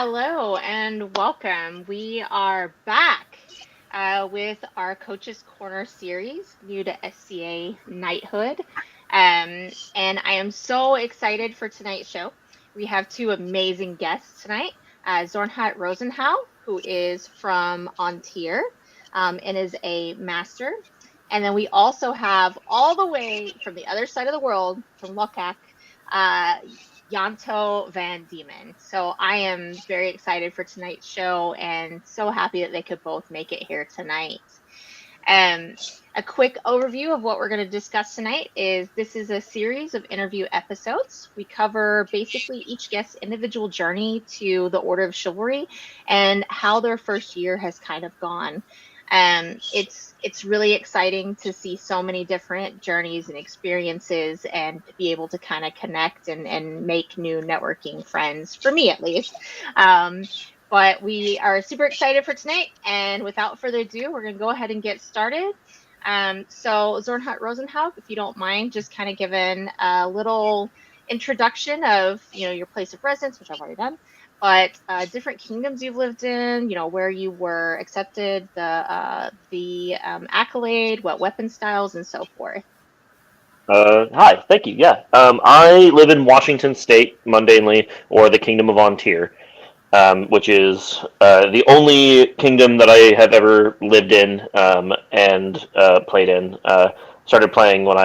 Hello and welcome. We are back with our Coaches Corner series, new to SCA Knighthood. And I am so excited for tonight's show. We have two amazing guests tonight. Zornhut Rosenhau, who is from An Tir and is a master. And then we also have all the way from the other side of the world, from Lochac, uh, Lanto Van Diemen. So I am very excited for tonight's show and so happy that they could both make it here tonight. Um, a quick overview of what we're going to discuss tonight is this is a series of interview episodes. We cover basically each guest's individual journey to the Order of Chivalry and how their first year has kind of gone. It's really exciting to see so many different journeys and experiences and to be able to kind of connect and make new networking friends, for me at least. But we are super excited for tonight. And without further ado, we're going to go ahead and get started. So Zornhut Rosenhau, if you don't mind, just kind of giving a little introduction of, your place of residence, which I've already done, but different kingdoms you've lived in, where you were accepted, the accolade, what weapon styles, and so forth. Hi, thank you. Yeah, I live in Washington State, mundanely, or the Kingdom of An Tir, which is the only kingdom that I have ever lived in and played in. Started playing when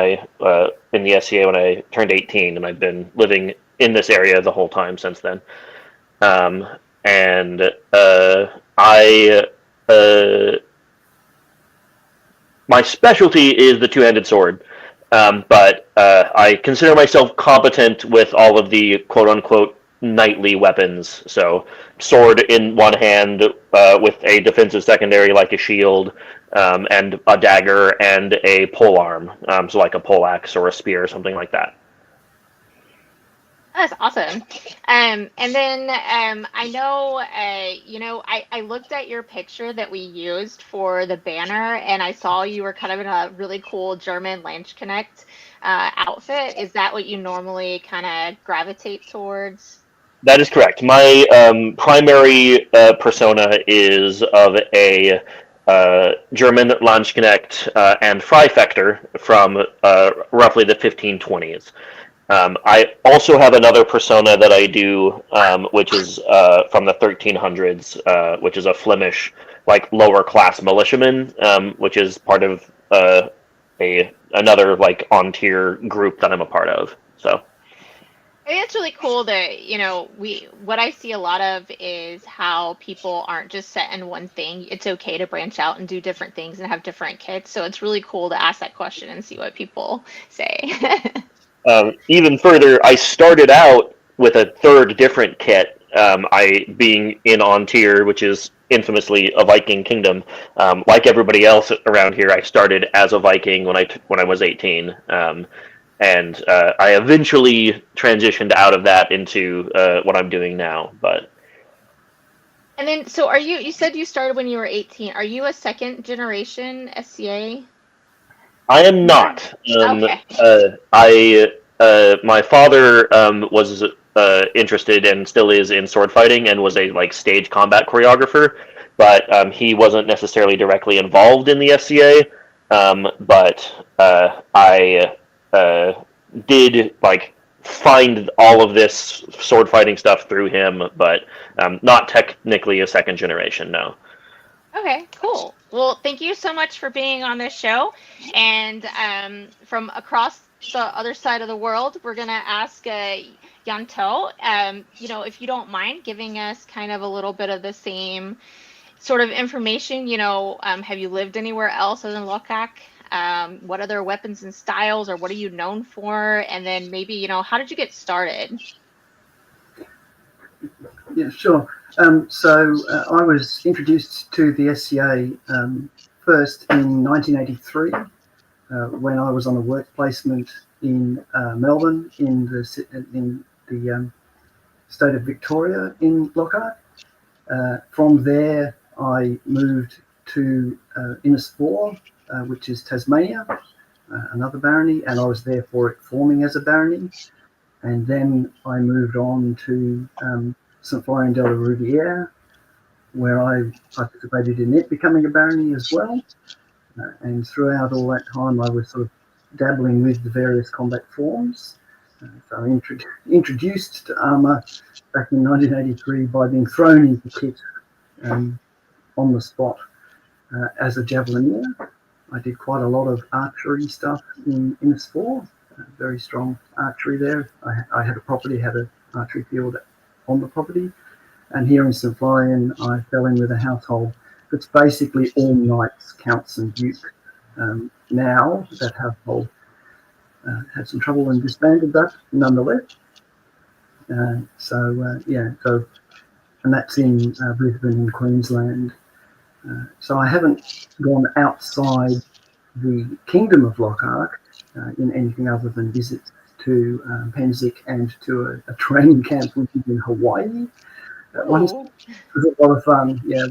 in the SCA when I turned 18, and I've been living in this area the whole time since then. Um, and I my specialty is the two-handed sword. But I consider myself competent with all of the quote-unquote knightly weapons. So, sword in one hand with a defensive secondary like a shield, and a dagger and a polearm, so like a poleaxe or a spear or something like that. That's awesome. And then I know, I looked at your picture that we used for the banner, and I saw you were kind of in a really cool German Landsknecht outfit. Is that what you normally kind of gravitate towards? That is correct. My primary persona is of a German Landsknecht and Freifechter from roughly the 1520s. I also have another persona that I do, which is from the 1300s, which is a Flemish, like lower class militiaman, which is part of another like on tier group that I'm a part of. So. I think it's really cool that, what I see a lot of is how people aren't just set in one thing. It's okay to branch out and do different things and have different kits. So it's really cool to ask that question and see what people say. Even further, I started out with a third different kit. I being in An Tir, which is infamously a Viking kingdom. Like everybody else around here, I started as a Viking when I was 18, and I eventually transitioned out of that into what I'm doing now. But And then, so you said you started when you were 18. Are you a second generation SCA I am member? not. Okay. My father was interested and still is in sword fighting and was a like stage combat choreographer, but he wasn't necessarily directly involved in the SCA. But I did like find all of this sword fighting stuff through him, but not technically a second generation. No. Okay, cool. Well, thank you so much for being on this show. And from across the other side of the world, we're going to ask Yanto, if you don't mind giving us kind of a little bit of the same sort of information. Have you lived anywhere else other than Lochac? What other weapons and styles, or what are you known for? And then maybe, how did you get started? Yeah, sure. I was introduced to the SCA first in 1983 when I was on a work placement in Melbourne in the state of Victoria in Lochac. From there, I moved to Innisfail, which is Tasmania, another barony, and I was there for it forming as a barony. And then I moved on to St. Florian de la Riviere, where I participated in it becoming a barony as well. And throughout all that time, I was sort of dabbling with the various combat forms. So I introduced to armour back in 1983 by being thrown into kit on the spot as a javelineer. I did quite a lot of archery stuff in S4, very strong archery there. I had a property, had an archery field on the property. And here in St. Florian, I fell in with a household that's basically all knights, counts and dukes. Now that household had some trouble and disbanded, but nonetheless. And that's in Brisbane in Queensland. So I haven't gone outside the Kingdom of Lochac in anything other than visits to Pennsic and to a training camp which is in Hawaii. One was a lot of fun. Yeah,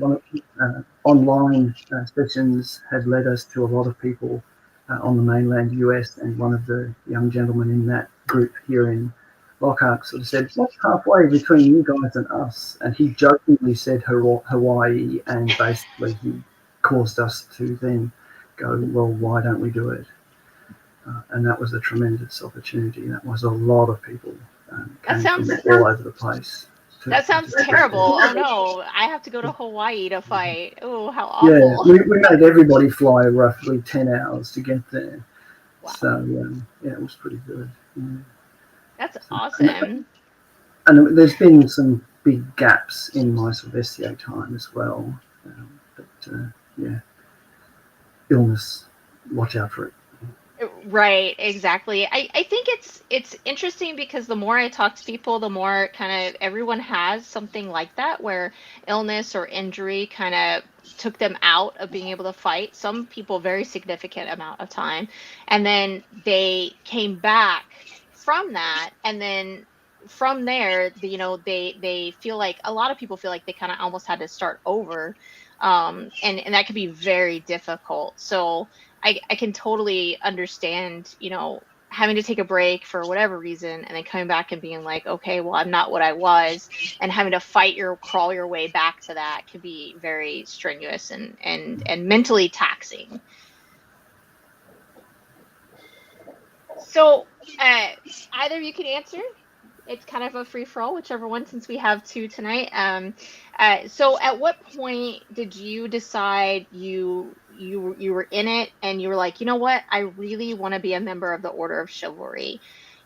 online sessions had led us to a lot of people on the mainland US, and one of the young gentlemen in that group here in Lochac sort of said, "What's halfway between you guys and us?" And he jokingly said Hawaii, and basically he caused us to then go, "Well, why don't we do it?" And that was a tremendous opportunity. That was a lot of people came from all over the place. That sounds terrible. Oh no, I have to go to Hawaii to fight. Oh, how awful. Yeah, we made everybody fly roughly 10 hours to get there. Wow. So, yeah, it was pretty good. Yeah. That's awesome. And there's been some big gaps in my sort of SCA time as well. Yeah, illness, watch out for it. Right, exactly. I think it's interesting because the more I talk to people, the more kind of everyone has something like that where illness or injury kind of took them out of being able to fight. Some people very significant amount of time, and then they came back from that, and then from there, they feel like a lot of people feel like they kind of almost had to start over, and that can be very difficult. So I can totally understand, having to take a break for whatever reason and then coming back and being like, okay, well, I'm not what I was, and having to crawl your way back to that can be very strenuous and mentally taxing. So either of you can answer. It's kind of a free for all, whichever one, since we have two tonight. So at what point did you decide you were in it and you were like, you know what, I really want to be a member of the Order of Chivalry?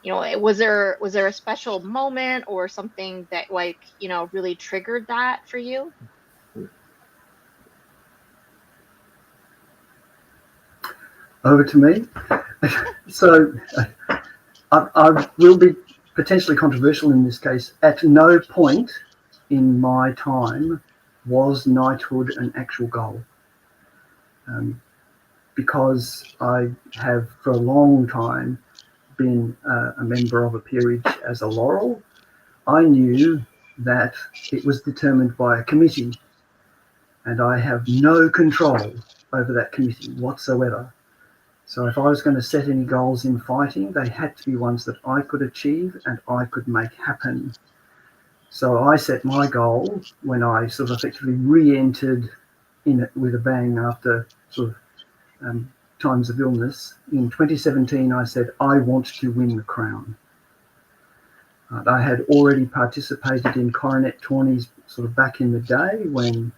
Was there a special moment or something that really triggered that for you? Over to me. So I will be potentially controversial in this case. At no point in my time was knighthood an actual goal. Because I have for a long time been a member of a peerage as a laurel, I knew that it was determined by a committee, and I have no control over that committee whatsoever. So if I was going to set any goals in fighting, they had to be ones that I could achieve and I could make happen. So I set my goal when I sort of effectively re-entered in it with a bang after sort of times of illness. In 2017, I said, I want to win the crown. I had already participated in coronet tourneys sort of back in the day when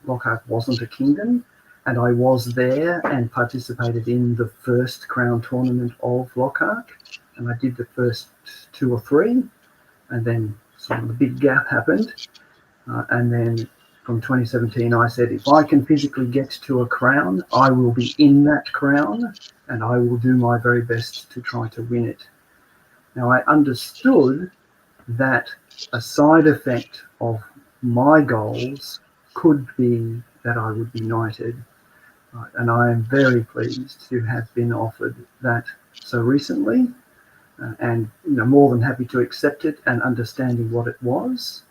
Lochac wasn't a kingdom. And I was there and participated in the first crown tournament of Lochac. And I did the first 2 or 3. And then sort of the big gap happened. And then from 2017, I said, if I can physically get to a crown, I will be in that crown and I will do my very best to try to win it. Now, I understood that a side effect of my goals could be that I would be knighted. And I am very pleased to have been offered that so recently, and more than happy to accept it and understanding what it was,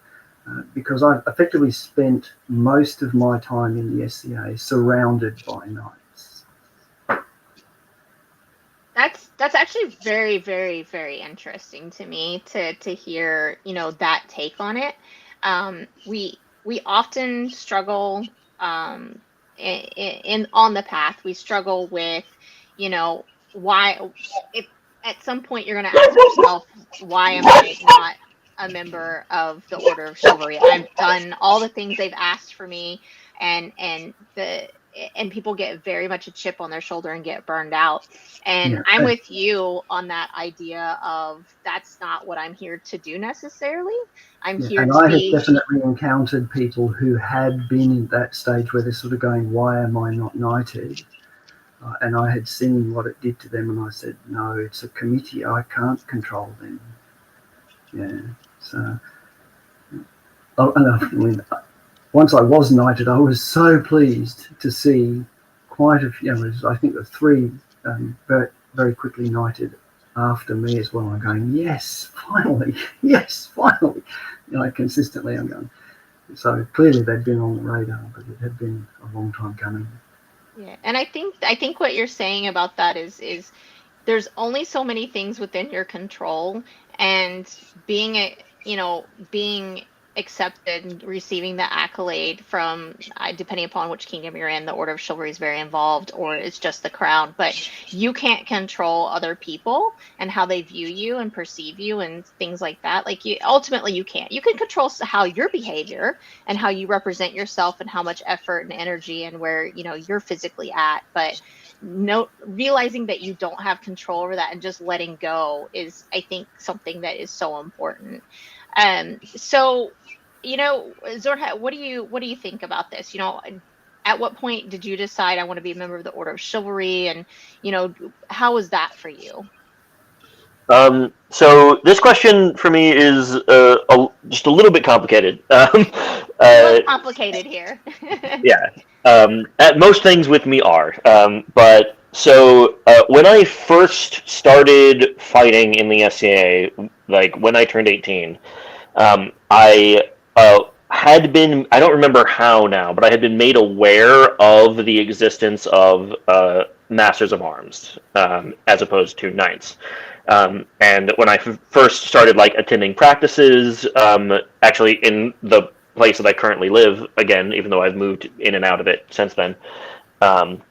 because I've effectively spent most of my time in the SCA surrounded by knights. That's actually very, very, very interesting to me to hear that take on it. We often struggle in on the path. We struggle with, why, if at some point you're going to ask yourself, why am I not a member of the Order of Chivalry? I've done all the things they've asked for me, and people get very much a chip on their shoulder and get burned out. And Yeah, I'm with you on that idea of that's not what I'm here to do necessarily. I'm yeah. here And to I have be. definitely encountered people who had been in that stage where they're sort of going, "Why am I not knighted?" And I had seen what it did to them, and I said, "No, it's a committee. I can't control them." Yeah. So, and I mean, once I was knighted, I was so pleased to see quite a few. I think the three very, very quickly knighted after me as well. I'm going, yes, finally, yes, finally. Consistently I'm going. So clearly they'd been on the radar, but it had been a long time coming. Yeah, and I think what you're saying about that is there's only so many things within your control, and being accepted and receiving the accolade from, depending upon which kingdom you're in, the Order of Chivalry is very involved, or it's just the crown, but you can't control other people and how they view you and perceive you and things like that. Like, ultimately you can't. You can control how your behavior and how you represent yourself and how much effort and energy and where you're physically at, but no, realizing that you don't have control over that and just letting go is, I think, something that is so important. So, Zornhut, what do you think about this? At what point did you decide I want to be a member of the Order of Chivalry, and how was that for you? So this question for me is just a little bit complicated. We Uh, love complicated here. yeah. Most things with me are. But so when I first started fighting in the SCA, like when I turned 18, I had been, I don't remember how now, but I had been made aware of the existence of Masters of Arms as opposed to Knights. And when I first started like attending practices, actually in the place that I currently live, again, even though I've moved in and out of it since then, um,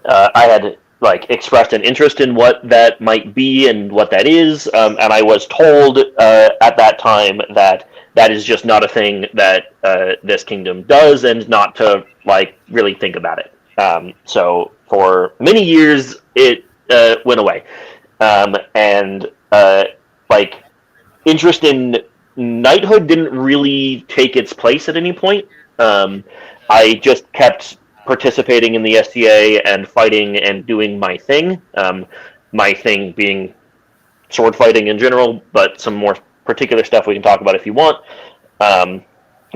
I had like expressed an interest in what that might be and what that is, and I was told at that time that that is just not a thing that this kingdom does, and not to like really think about it. So for many years, it went away, and like interest in knighthood didn't really take its place at any point. Um, I just kept participating in the SCA and fighting and doing my thing. My thing being sword fighting in general, but some more particular stuff we can talk about if you want. Um,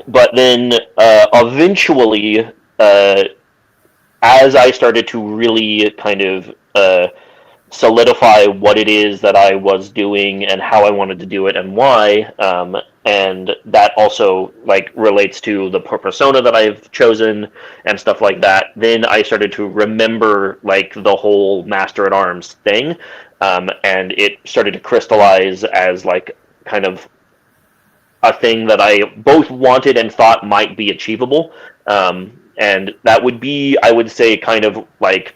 but then eventually, as I started to really kind of solidify what it is that I was doing and how I wanted to do it and why. And that also like relates to the persona that I've chosen and stuff like that. Then I started to remember like the whole Master at Arms thing, and it started to crystallize as like kind of a thing that I both wanted and thought might be achievable. And that would be, I would say, kind of like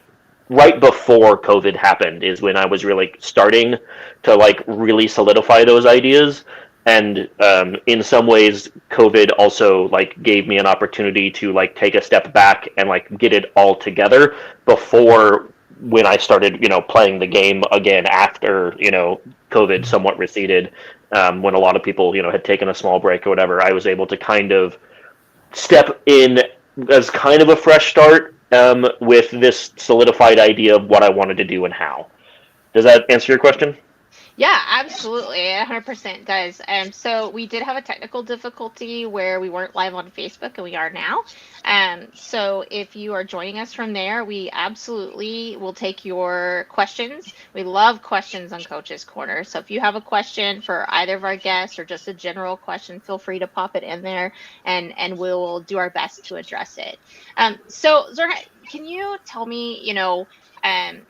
right before COVID happened is when I was really starting to like really solidify those ideas. And in some ways, COVID also like gave me an opportunity to like take a step back and like get it all together before when I started, playing the game again after, COVID somewhat receded, when a lot of people, had taken a small break or whatever. I was able to kind of step in as kind of a fresh start, with this solidified idea of what I wanted to do and how. Does that answer your question? Yeah, absolutely. It 100% does. So we did have a technical difficulty where we weren't live on Facebook, and we are now. So if you are joining us from there, we absolutely will take your questions. We love questions on Coach's Corner. So if you have a question for either of our guests or just a general question, feel free to pop it in there, and we'll do our best to address it. So Zorha, can you tell me, um,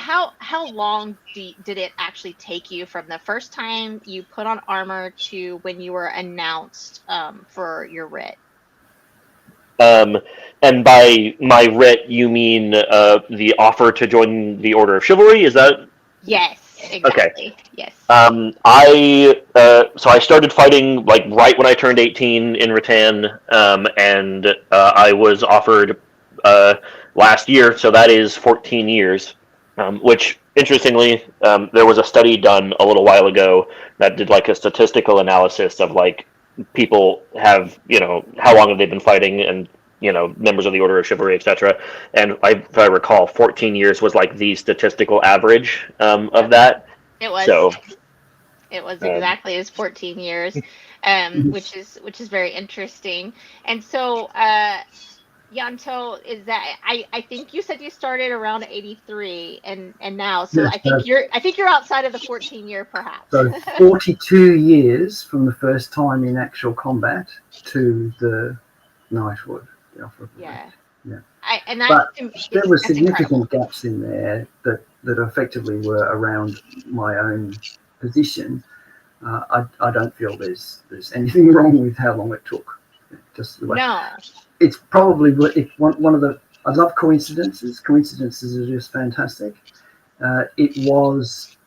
how long did it actually take you from the first time you put on armor to when you were announced for your writ? And by my writ, you mean the offer to join the Order of Chivalry? Is that Yes, okay? exactly. Yes. So I started fighting like right when I turned 18 in Rattan, and I was offered uh, last year, so that is 14 years. Which interestingly, there was a study done a little while ago that did like a statistical analysis of like people have how long have they been fighting and members of the Order of Chivalry, etc. And if I recall, 14 years was like the statistical average of Yep. that. It was. So. It was Um, exactly as 14 years, Mhm. which is very interesting. And so, Yanto, is that I think you said you started around 83 and now, so Yes, I think you're outside of the 14-year perhaps. so 42 years from the first time in actual combat to the knighthood, the offer of the rank. Yeah. Yeah. And that's But there were that's incredible. significant gaps in there that effectively were around my own position. I don't feel there's anything wrong with how long it took. Just the way No. it's probably one of the. I love coincidences. Coincidences are just fantastic. It was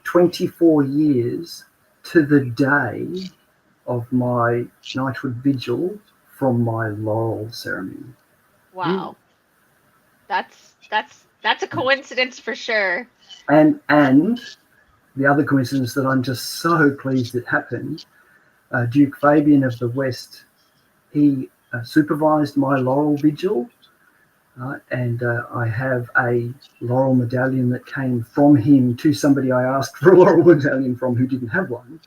24 years to the day of my knighthood vigil from my laurel ceremony. Wow. That's a coincidence for sure. And the other coincidence that I'm just so pleased it happened, Duke Fabian of the West, he supervised my laurel vigil, and I have a laurel medallion that came from him to somebody I asked for a laurel medallion from who didn't have one.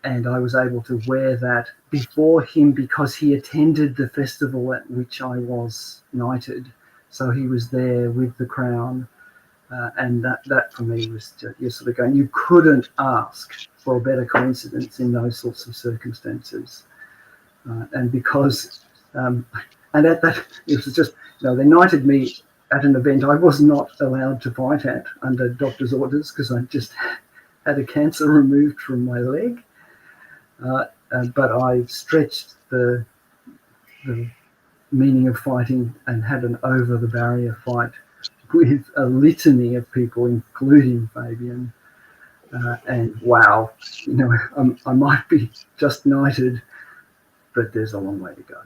And I was able to wear that before him because he attended the festival at which I was knighted. So he was there with the crown. And that for me was just, you're sort of going, you couldn't ask for a better coincidence in those sorts of circumstances. And because, and at that, it was just, they knighted me at an event I was not allowed to fight at under doctor's orders because I just had a cancer removed from my leg. But I stretched the meaning of fighting and had an over the barrier fight with a litany of people, including Fabian. And wow, I might be just knighted, but there's a long way to go.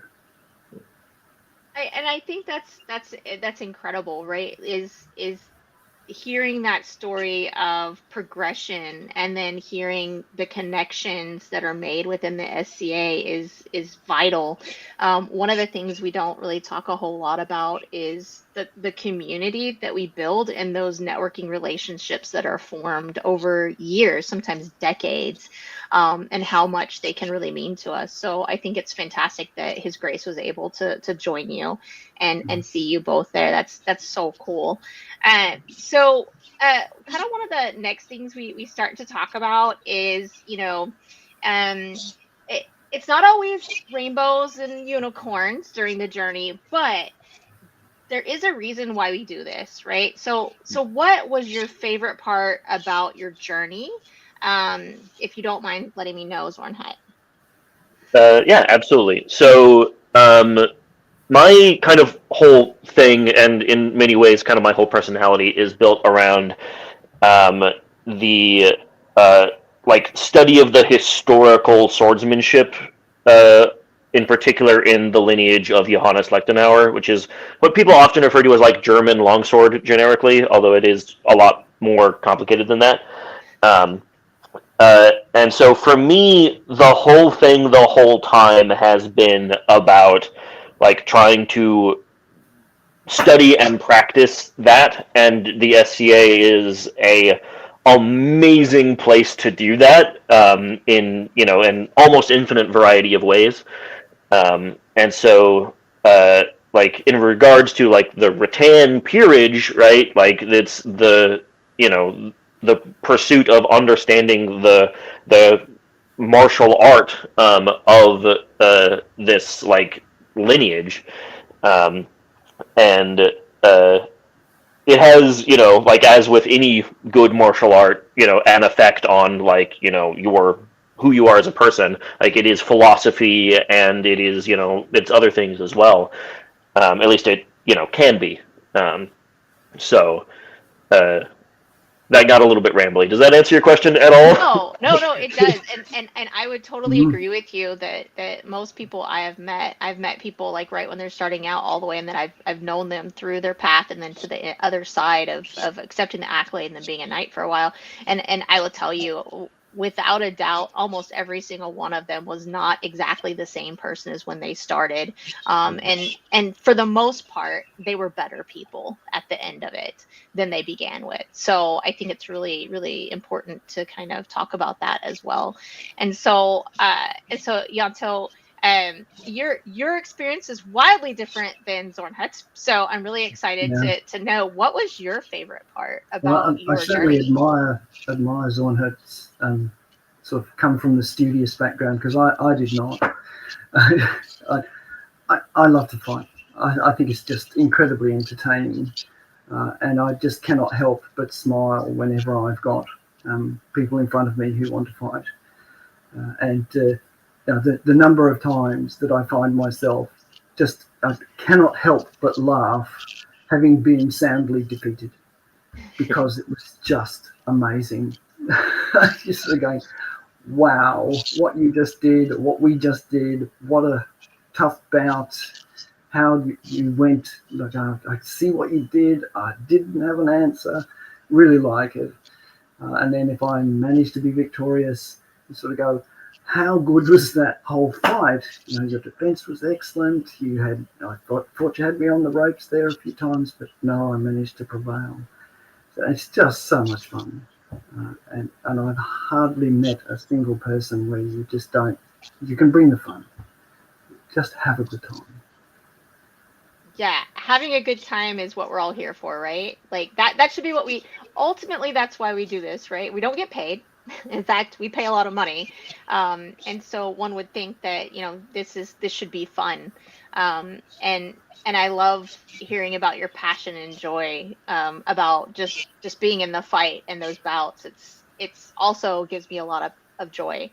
I think that's incredible, right? Is hearing that story of progression and then hearing the connections that are made within the SCA is vital. One of the things we don't really talk a whole lot about is the community that we build and those networking relationships that are formed over years, sometimes decades, and how much they can really mean to us. So I think it's fantastic that His Grace was able to join you and see you both there. That's so cool. Kind of one of the next things we start to talk about is, it's not always rainbows and unicorns during the journey, but there is a reason why we do this, right? So what was your favorite part about your journey? If you don't mind letting me know, Zornhut. yeah, absolutely. So, my kind of whole thing, and in many ways, kind of my whole personality, is built around um, the like study of the historical swordsmanship, uh, in particular in the lineage of Johannes Lichtenauer, which is what people often refer to as like German longsword generically, although it is a lot more complicated than that. Um, and so for me, the whole thing, the whole time has been about like trying to study and practice that, and the SCA is a amazing place to do that in an almost infinite variety of ways. And so like in regards to like the rattan peerage, right? Like it's the pursuit of understanding the martial art of this like lineage, um, and uh, it has, like as with any good martial art, an effect on like, your who you are as a person. Like it is philosophy and it is, it's other things as well. At least it, can be. Um, so uh, that got a little bit rambly. Does that answer your question at all? No, no, no, it does. And I would totally Mhm. agree with you that most people I've met people like right when they're starting out all the way, and then I've known them through their path and then to the other side of accepting the accolade and then being a knight for a while. And I will tell you, without a doubt, almost every single one of them was not exactly the same person as when they started. And for the most part, they were better people at the end of it than they began with. So I think it's really, really important to kind of talk about that as well. And so Yanto, your experience is wildly different than Zornhut. So I'm really excited Yeah. to know what was your favorite part about Well, I your certainly journey. admire Zornhut's sort of come from the studious background, because I did not. I, I love to fight. I think it's just incredibly entertaining, and I just cannot help but smile whenever I've got people in front of me who want to fight. And the number of times that I find myself just I cannot help but laugh, having been soundly defeated, because it was just amazing. Just sort of going, wow, what you just did, what we just did, what a tough bout. How you went, like, I see what you did. I didn't have an answer. Really like it. And then if I manage to be victorious, you sort of go, how good was that whole fight? Your defense was excellent. I thought you had me on the ropes there a few times, but no, I managed to prevail. So it's just so much fun. And I've hardly met a single person where you can bring the fun. Just have a good time. Yeah, having a good time is what we're all here for, right? Like that should be what we ultimately that's why we do this, right? We don't get paid. In fact, we pay a lot of money. And so one would think that, this should be fun. And I love hearing about your passion and joy about just being in the fight and those bouts. It's also gives me a lot of joy.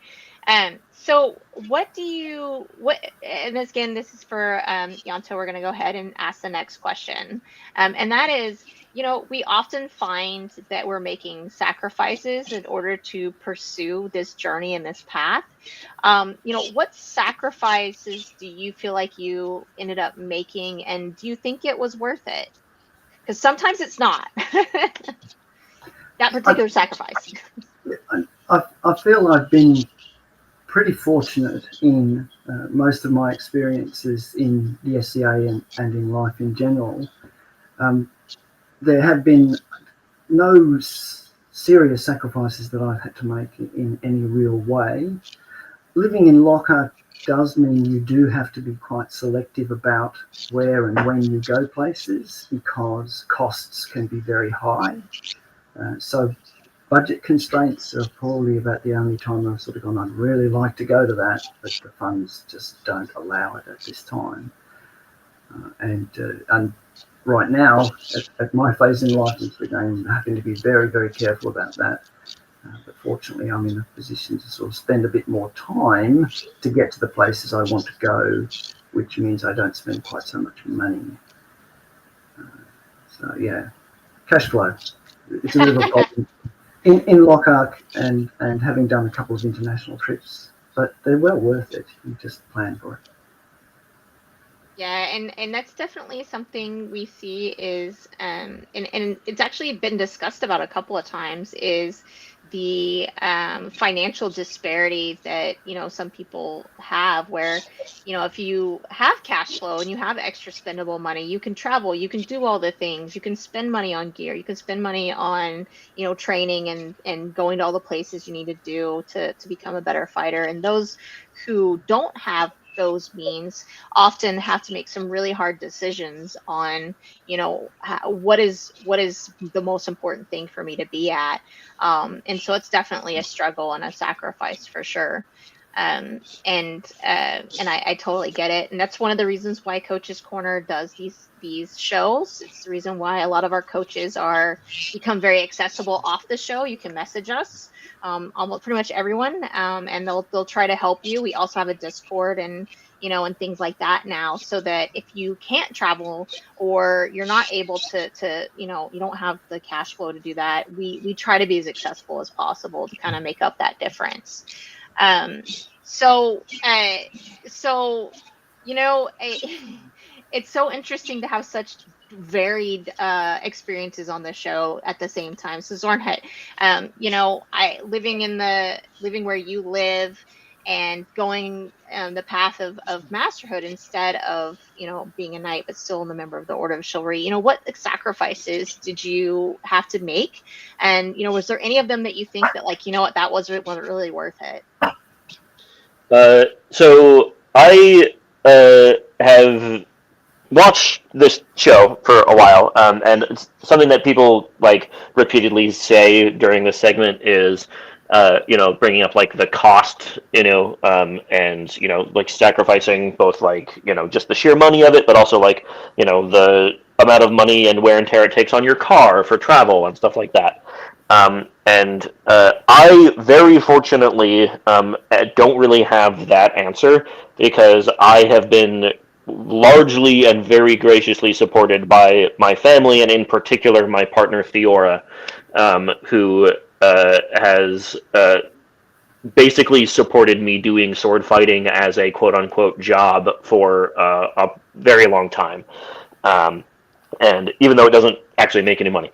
So and again, this is for Yanto, we're going to go ahead and ask the next question. And that is, we often find that we're making sacrifices in order to pursue this journey and this path. What sacrifices do you feel like you ended up making, and do you think it was worth it? Because sometimes it's not that I, particular sacrifice. I feel I've been pretty fortunate in most of my experiences in the SCA and in life in general. Um, there have been no serious sacrifices that I've had to make in any real way. Living in Lochac does mean you do have to be quite selective about where and when you go places, because costs can be very high. So budget constraints are probably about the only time I've sort of gone, I'd really like to go to that, but the funds just don't allow it at this time. And right now, at my phase in life, I'm having to be very, very careful about that. But fortunately, I'm in a position to sort of spend a bit more time to get to the places I want to go, which means I don't spend quite so much money. So yeah, cash flow. It's a bit of a problem in Lochac, and having done a couple of international trips, but they're well worth it. You just plan for it. Yeah, and that's definitely something we see is and it's actually been discussed about a couple of times is the financial disparity that some people have where if you have cash flow and you have extra spendable money, you can travel, you can do all the things, you can spend money on gear, you can spend money on training and going to all the places you need to do to become a better fighter. And those who don't have those means often have to make some really hard decisions on what is the most important thing for me to be at, and so it's definitely a struggle and a sacrifice for sure. And I totally get it, and that's one of the reasons why Coach's Corner does these shows. It's the reason why a lot of our coaches are become very accessible off the show. You can message us, almost pretty much everyone, and they'll try to help you. We also have a Discord and and things like that now, so that if you can't travel or you're not able to you don't have the cash flow to do that, we try to be as accessible as possible to kind of make up that difference. Um, so, uh, so it's so interesting to have such varied experiences on the show at the same time. So Zornhut, I living where you live and going the path of masterhood instead of being a knight but still a member of the Order of Chivalry. What sacrifices did you have to make, and was there any of them that you think that, like, what, that wasn't really worth it? So I have watched this show for a while, and it's something that people like repeatedly say during this segment is, bringing up like the cost, and like sacrificing both like just the sheer money of it, but also like the amount of money and wear and tear it takes on your car for travel and stuff like that. And I very fortunately don't really have that answer because I have been largely and very graciously supported by my family and in particular my partner Theora, who has basically supported me doing sword fighting as a quote unquote job for a very long time. And even though it doesn't actually make any money.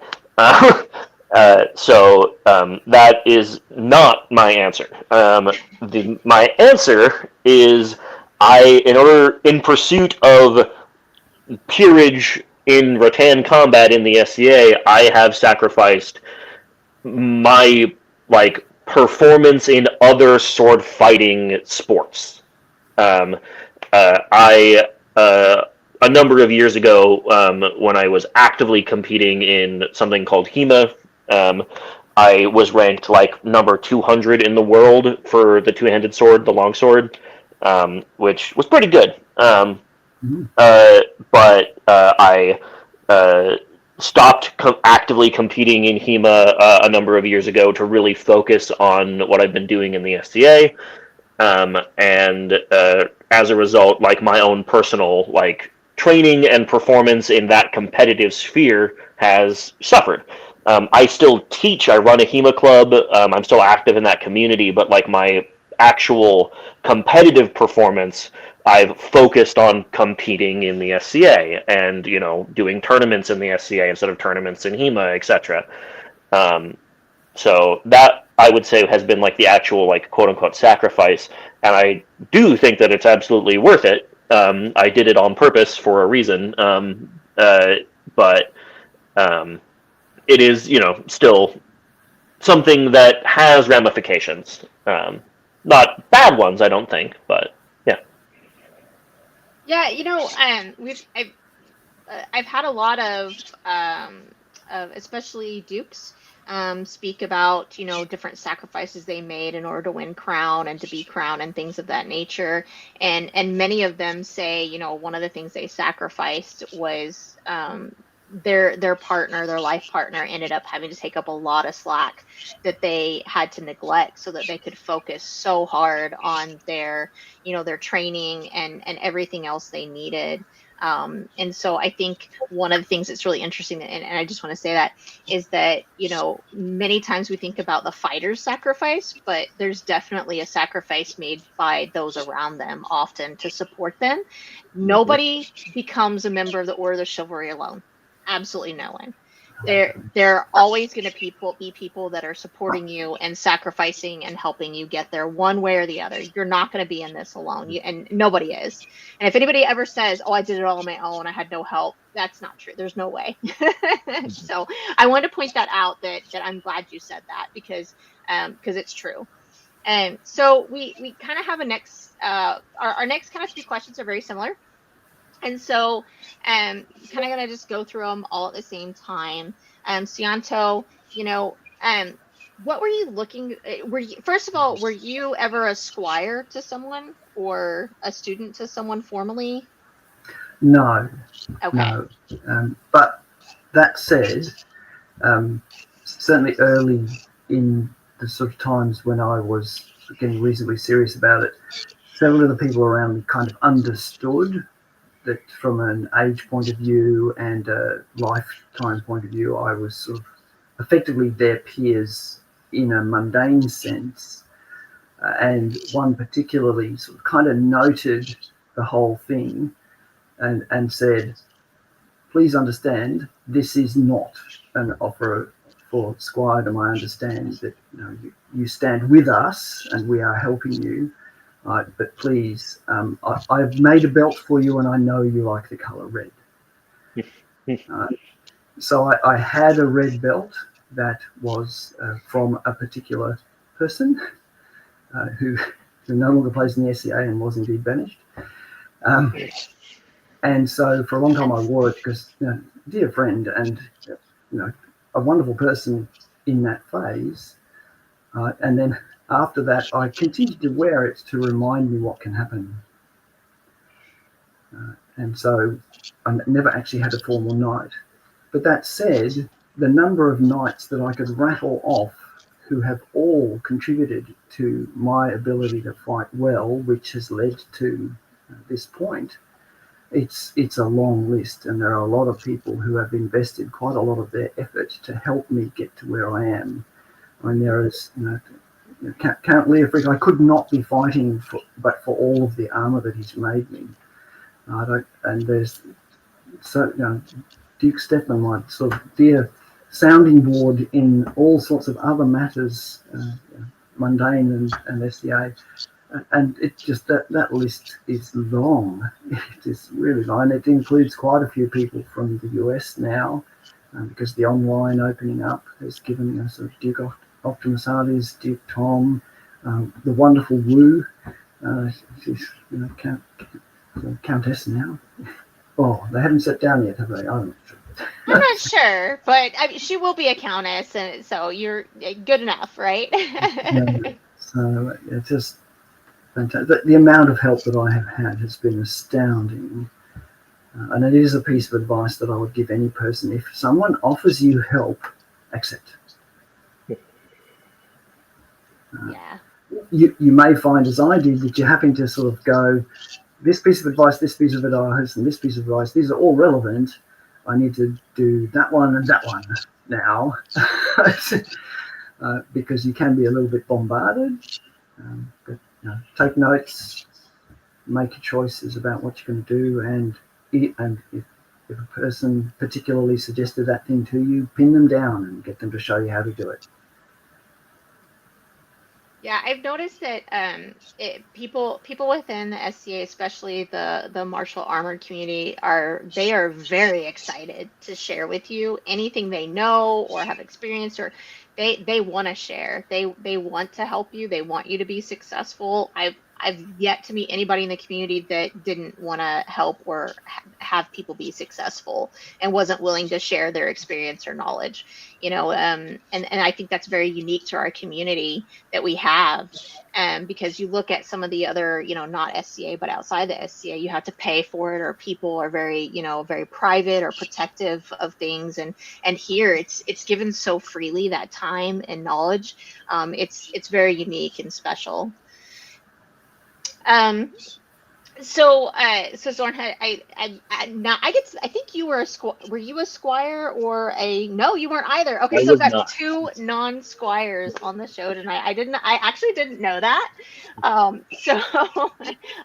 So that is not my answer. My answer is in pursuit of peerage in Rattan combat in the SCA, I have sacrificed my like performance in other sword fighting sports. Um, I A number of years ago, when I was actively competing in something called HEMA, I was ranked like number 200 in the world for the two-handed sword, the longsword, which was pretty good. But uh, stopped actively competing in HEMA a number of years ago to really focus on what I've been doing in the SCA. And as a result, like my own personal like training and performance in that competitive sphere has suffered. I still teach. I run a HEMA club. I'm still active in that community, but like my actual competitive performance, I've focused on competing in the SCA and doing tournaments in the SCA instead of tournaments in HEMA, etc. So that I would say has been like the actual like quote unquote sacrifice, and I do think that it's absolutely worth it. I did it on purpose for a reason, but it is still something that has ramifications. Not bad ones, I don't think, but yeah. Yeah, I've had a lot of especially dukes speak about different sacrifices they made in order to win crown and to be crowned and things of that nature, and many of them say one of the things they sacrificed was their partner, their life partner, ended up having to take up a lot of slack that they had to neglect so that they could focus so hard on their training and everything else they needed. And so I think one of the things that's really interesting, and I just want to say that, is that, many times we think about the fighter's sacrifice, but there's definitely a sacrifice made by those around them often to support them. Nobody becomes a member of the Order of Chivalry alone. Absolutely no one. There are always going to be people that are supporting you and sacrificing and helping you get there one way or the other. You're not going to be in this alone, and nobody is. And if anybody ever says, "Oh, I did it all on my own, I had no help," that's not true. There's no way. So I wanted to point that out. That I'm glad you said that because it's true. And so we kind of have a next our next kind of three questions are very similar. And so, kind of gonna just go through them all at the same time. Cianto, what were you looking? Were you, first of all, were you ever a squire to someone or a student to someone formally? No, Okay. no. But that said, um, certainly early in the sort of times when I was getting reasonably serious about it, several of the people around me kind of understood that from an age point of view and a lifetime point of view, I was sort of effectively their peers in a mundane sense. And one particularly sort of kind of noted the whole thing and said, please understand, this is not an offer for squiredom. I understand that you stand with us and we are helping you. But please, I've made a belt for you and I know you like the colour red. Uh, so I had a red belt that was from a particular person who no longer plays in the SCA and was indeed banished. And so for a long time I wore it because, dear friend and a wonderful person in that phase. And then after that, I continued to wear it to remind me what can happen. And so I never actually had a formal knight. But that said, the number of knights that I could rattle off who have all contributed to my ability to fight well, which has led to this point, it's a long list, and there are a lot of people who have invested quite a lot of their effort to help me get to where I am. I mean, there is, Count Leofric, I could not be fighting but for all of the armor that he's made me. And there's Duke Stefan, my sort of dear sounding board in all sorts of other matters, mundane and SCA. And it just that list is long. It is really long. It includes quite a few people from the US now, because the online opening up has given sort of Duke Optimus Hardy's, Duke Tom, the wonderful Wu. She's Countess now. Oh, they haven't sat down yet, have they? I don't know. I'm not sure, but I mean, she will be a countess, and so you're good enough, right? So it's just fantastic. The amount of help that I have had has been astounding. And it is a piece of advice that I would give any person. If someone offers you help, accept. Yeah. You may find, as I did, that you're having to sort of go, this piece of advice, this piece of advice, and this piece of advice, these are all relevant. I need to do that one and that one now. Because you can be a little bit bombarded. But take notes, make choices about what you're going to do, and if a person particularly suggested that thing to you, pin them down and get them to show you how to do it. Yeah, I've noticed that people within the SCA, especially the martial armored community, are very excited to share with you anything they know or have experienced, or they want to share. They want to help you. They want you to be successful. I've yet to meet anybody in the community that didn't want to help or have people be successful and wasn't willing to share their experience or knowledge. And I think that's very unique to our community that we have. Because you look at some of the other, not SCA, but outside the SCA, you have to pay for it, or people are very, very private or protective of things. And here it's given so freely, that time and knowledge. It's very unique and special. Um, so Zornhut, now I think you were were you a squire or a, no, you weren't either. Okay, I so was we've got not. two non-squires on the show tonight. I actually didn't know that. So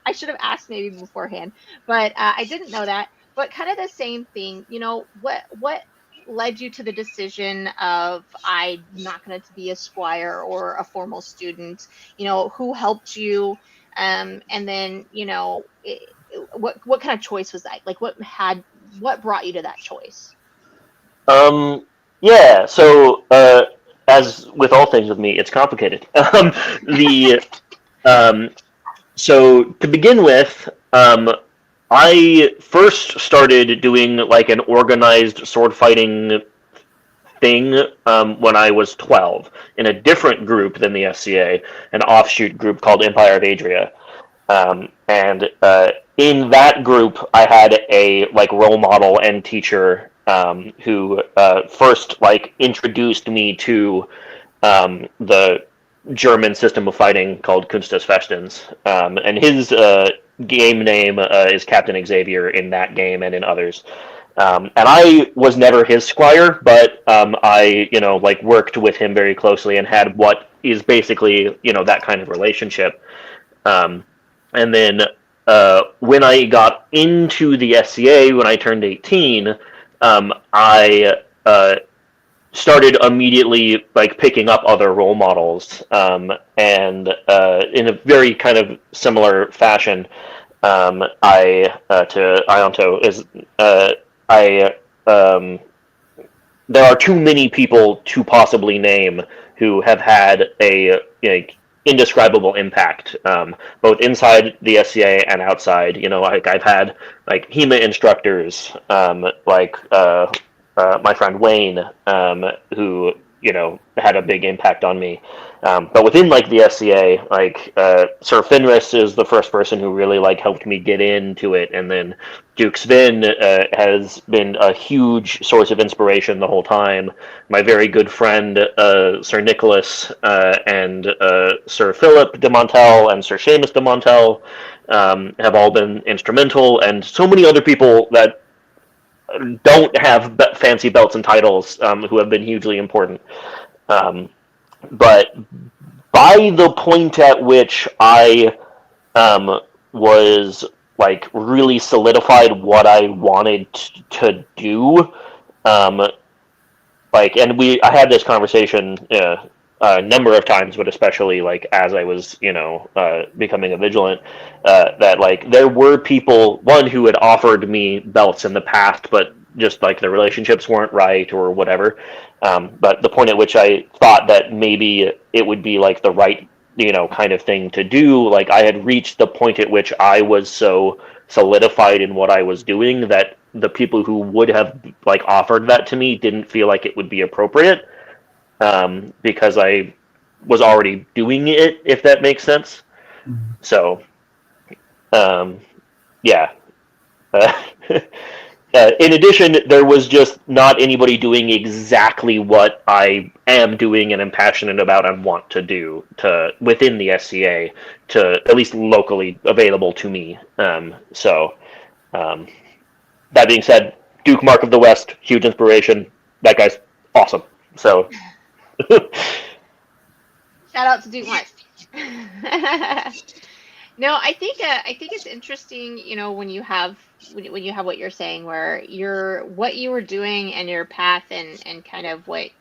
I should have asked maybe beforehand, but I didn't know that. But kind of the same thing, what led you to the decision of, I'm not going to be a squire or a formal student? Who helped you? And then, what kind of choice was that? Like, what brought you to that choice? Yeah. So, as with all things with me, it's complicated. The um, So to begin with, I first started doing like an organized sword fighting thing when I was 12 in a different group than the SCA, an offshoot group called Empire of Adria. And in that group, I had a like role model and teacher who first like introduced me to the German system of fighting called Kunst des Fechtens, and his game name is Captain Xavier in that game and in others. And I was never his squire, but I, like worked with him very closely and had what is basically, that kind of relationship. And then when I got into the SCA, when I turned 18, I started immediately like picking up other role models, and in a very kind of similar fashion, I to Ionto is I there are too many people to possibly name who have had a indescribable impact, both inside the SCA and outside. Like I've had like HEMA instructors, like my friend Wayne, who had a big impact on me. But within like the SCA, like Sir Finris is the first person who really like helped me get into it, and then Duke Sven has been a huge source of inspiration the whole time. My very good friend Sir Nicholas and Sir Philip de Montel and Sir Seamus de Montel have all been instrumental, and so many other people that don't have fancy belts and titles who have been hugely important. But by the point at which I was like really solidified what I wanted to do, like, and I had this conversation a number of times, but especially like as I was becoming a vigilant, that like there were people, one, who had offered me belts in the past, but just like the relationships weren't right or whatever. But the point at which I thought that maybe it would be like the right kind of thing to do, like I had reached the point at which I was so solidified in what I was doing that the people who would have like offered that to me didn't feel like it would be appropriate, because I was already doing it, if that makes sense. Mm-hmm. So, yeah. In addition, there was just not anybody doing exactly what I am doing and am passionate about and want to do within the SCA, to at least locally available to me. So, that being said, Duke Mark of the West, huge inspiration. That guy's awesome. So, shout out to Duke Mark. No, I think it's interesting, when you have what you're saying, where what you were doing and your path and kind of what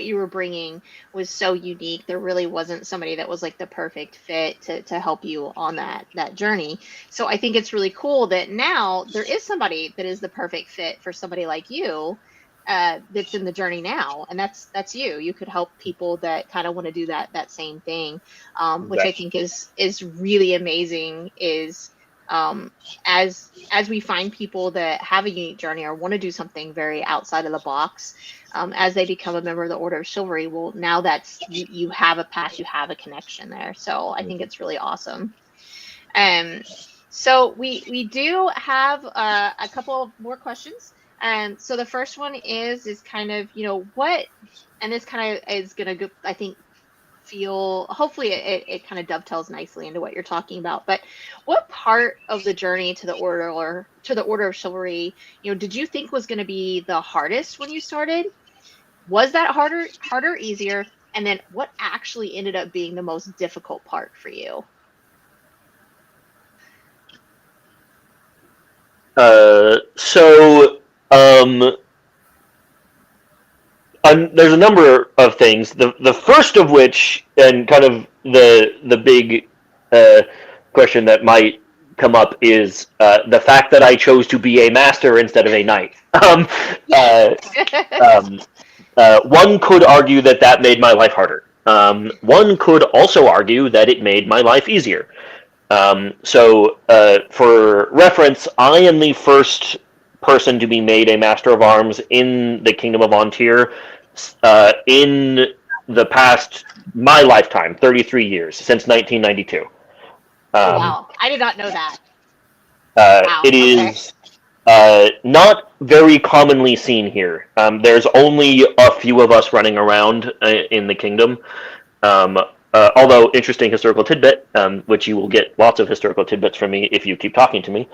you were bringing was so unique. There really wasn't somebody that was like the perfect fit to help you on that journey. So I think it's really cool that now there is somebody that is the perfect fit for somebody like you, that's in the journey now, and that's you. You could help people that kind of want to do that same thing, which I think is really amazing. Is as we find people that have a unique journey or want to do something very outside of the box, as they become a member of the Order of Chivalry, well, now that's you have a path, you have a connection there. So I think it's really awesome. So we do have a couple of more questions. So the first one is kind of, what, and this kind of is going to, I think, hopefully it kind of dovetails nicely into what you're talking about, but what part of the journey to the Order of Chivalry, did you think was going to be the hardest when you started? Was that harder, easier? And then what actually ended up being the most difficult part for you? There's a number of things. The first of which, and kind of the big question that might come up, is the fact that I chose to be a master instead of a knight. One could argue that made my life harder. One could also argue that it made my life easier. So, for reference, I am the first person to be made a Master of Arms in the Kingdom of An Tir in the past, my lifetime, 33 years, since 1992. Oh, wow. I did not know that. It Wow. Okay. is not very commonly seen here. There's only a few of us running around in the kingdom. Although, interesting historical tidbit, which you will get lots of historical tidbits from me if you keep talking to me.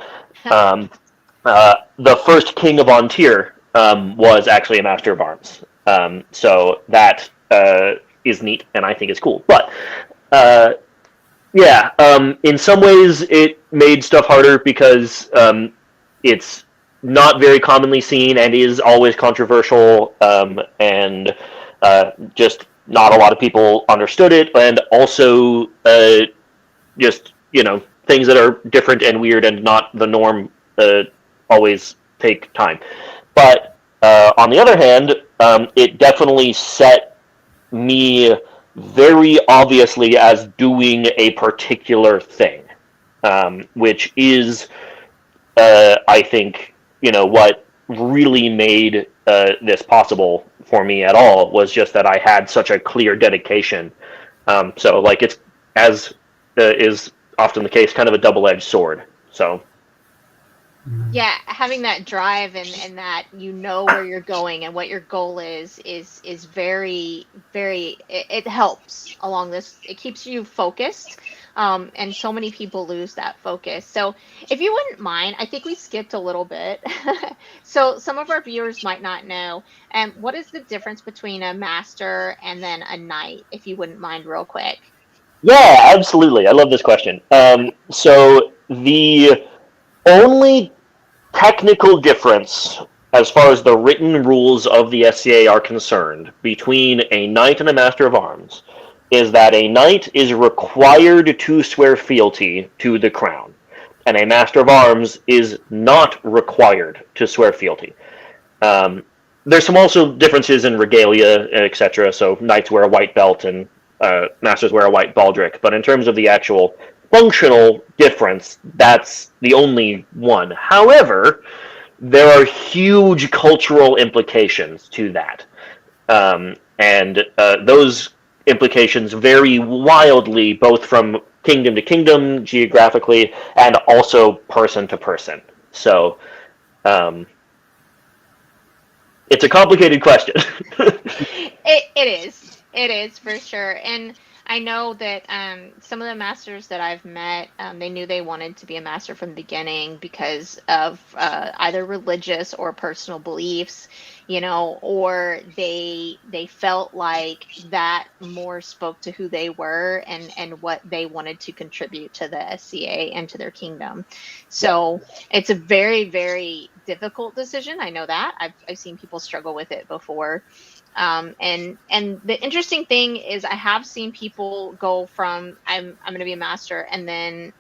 The first king of An Tir was actually a master of arms. So that is neat, and I think it's cool. But yeah, in some ways it made stuff harder because it's not very commonly seen and is always controversial, and just not a lot of people understood it, and also just things that are different and weird and not the norm always take time. But on the other hand, it definitely set me very obviously as doing a particular thing, which is, I think, what really made this possible for me at all was just that I had such a clear dedication. So, like, it's, as is often the case, kind of a double-edged sword. So. Yeah, having that drive and that where you're going and what your goal is very, very, it helps along this. It keeps you focused. And so many people lose that focus. So if you wouldn't mind, I think we skipped a little bit. So some of our viewers might not know. What is the difference between a master and then a knight, if you wouldn't mind real quick? Yeah, absolutely. I love this question. So the only technical difference, as far as the written rules of the SCA are concerned, between a knight and a master of arms, is that a knight is required to swear fealty to the crown, and a master of arms is not required to swear fealty. There's some also differences in regalia, etc. So knights wear a white belt and masters wear a white baldric, but in terms of the actual functional difference, that's the only one. However, there are huge cultural implications to that. And those implications vary wildly, both from kingdom to kingdom, geographically, and also person to person. So, it's a complicated question. It is for sure. And I know that some of the masters that I've met, they knew they wanted to be a master from the beginning because of either religious or personal beliefs, or they felt like that more spoke to who they were and what they wanted to contribute to the SCA and to their kingdom. So it's a very, very difficult decision. I know that. I've seen people struggle with it before. And the interesting thing is I have seen people go from I'm going to be a master, and then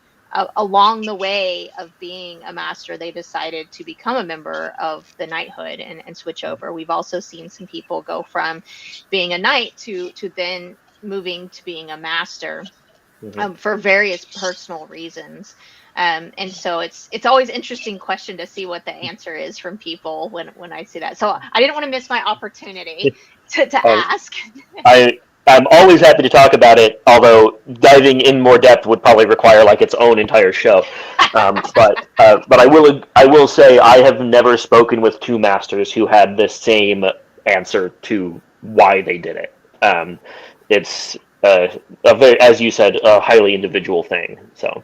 along the way of being a master, they decided to become a member of the knighthood and switch over. We've also seen some people go from being a knight to then moving to being a master. For various personal reasons. And so it's always interesting question to see what the answer is from people when I see that. So I didn't want to miss my opportunity to ask. I'm always happy to talk about it, although diving in more depth would probably require like its own entire show. But I will say I have never spoken with two masters who had the same answer to why they did it. It's as you said, a highly individual thing. So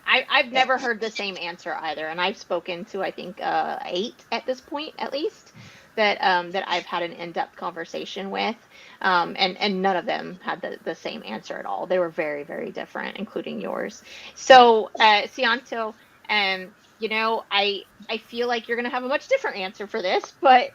I've never heard the same answer either, and I've spoken to I think 8 at this point at least that I've had an in-depth conversation with, and none of them had the same answer at all. They were very, very different, including yours. So Cianto, I feel like you're going to have a much different answer for this, but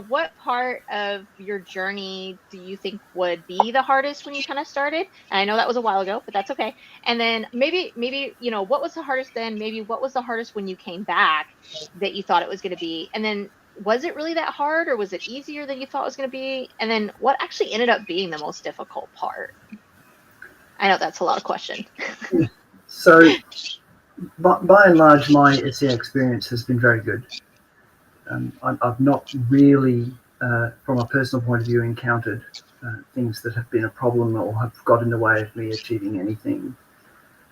what part of your journey do you think would be the hardest when you kind of started? And I know that was a while ago, but that's okay. And then maybe what was the hardest then? Maybe what was the hardest when you came back that you thought it was going to be? And then was it really that hard, or was it easier than you thought it was going to be? And then what actually ended up being the most difficult part? I know that's a lot of question. So, by and large, my SEA experience has been very good. I've not really from a personal point of view, encountered things that have been a problem or have got in the way of me achieving anything.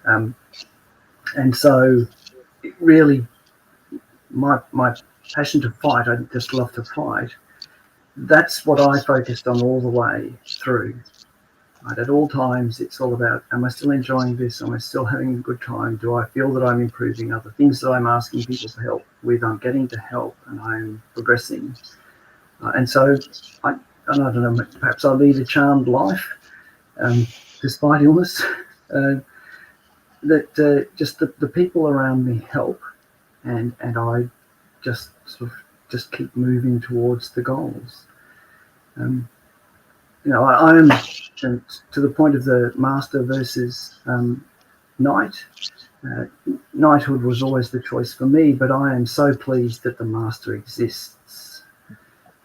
And so, it really, my passion to fight, I just love to fight. That's what I focused on all the way through. Right? At all times, it's all about, am I still enjoying this? Am I still having a good time? Do I feel that I'm improving? Are the things that I'm asking people for help with, I'm getting to help and I'm progressing? And so, I don't know, perhaps I lead a charmed life despite illness. That just the people around me help, and I just sort of just keep moving towards the goals. I am to the point of the master versus knight. Knighthood was always the choice for me, but I am so pleased that the master exists,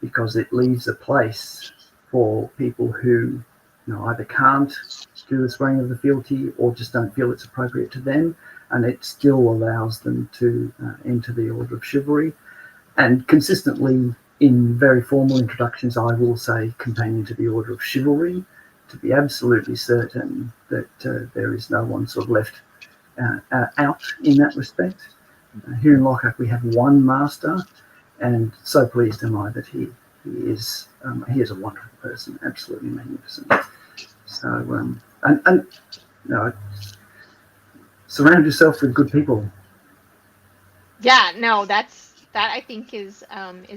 because it leaves a place for people who either can't do the swaying of the fealty or just don't feel it's appropriate to them, and it still allows them to enter the Order of Chivalry. And consistently, in very formal introductions, I will say companion to the Order of Chivalry, to be absolutely certain that there is no one sort of left out in that respect. Here in Lochac, we have one master, and so pleased am I that he is a wonderful person, absolutely magnificent. So and surround yourself with good people. Yeah, no, that I think is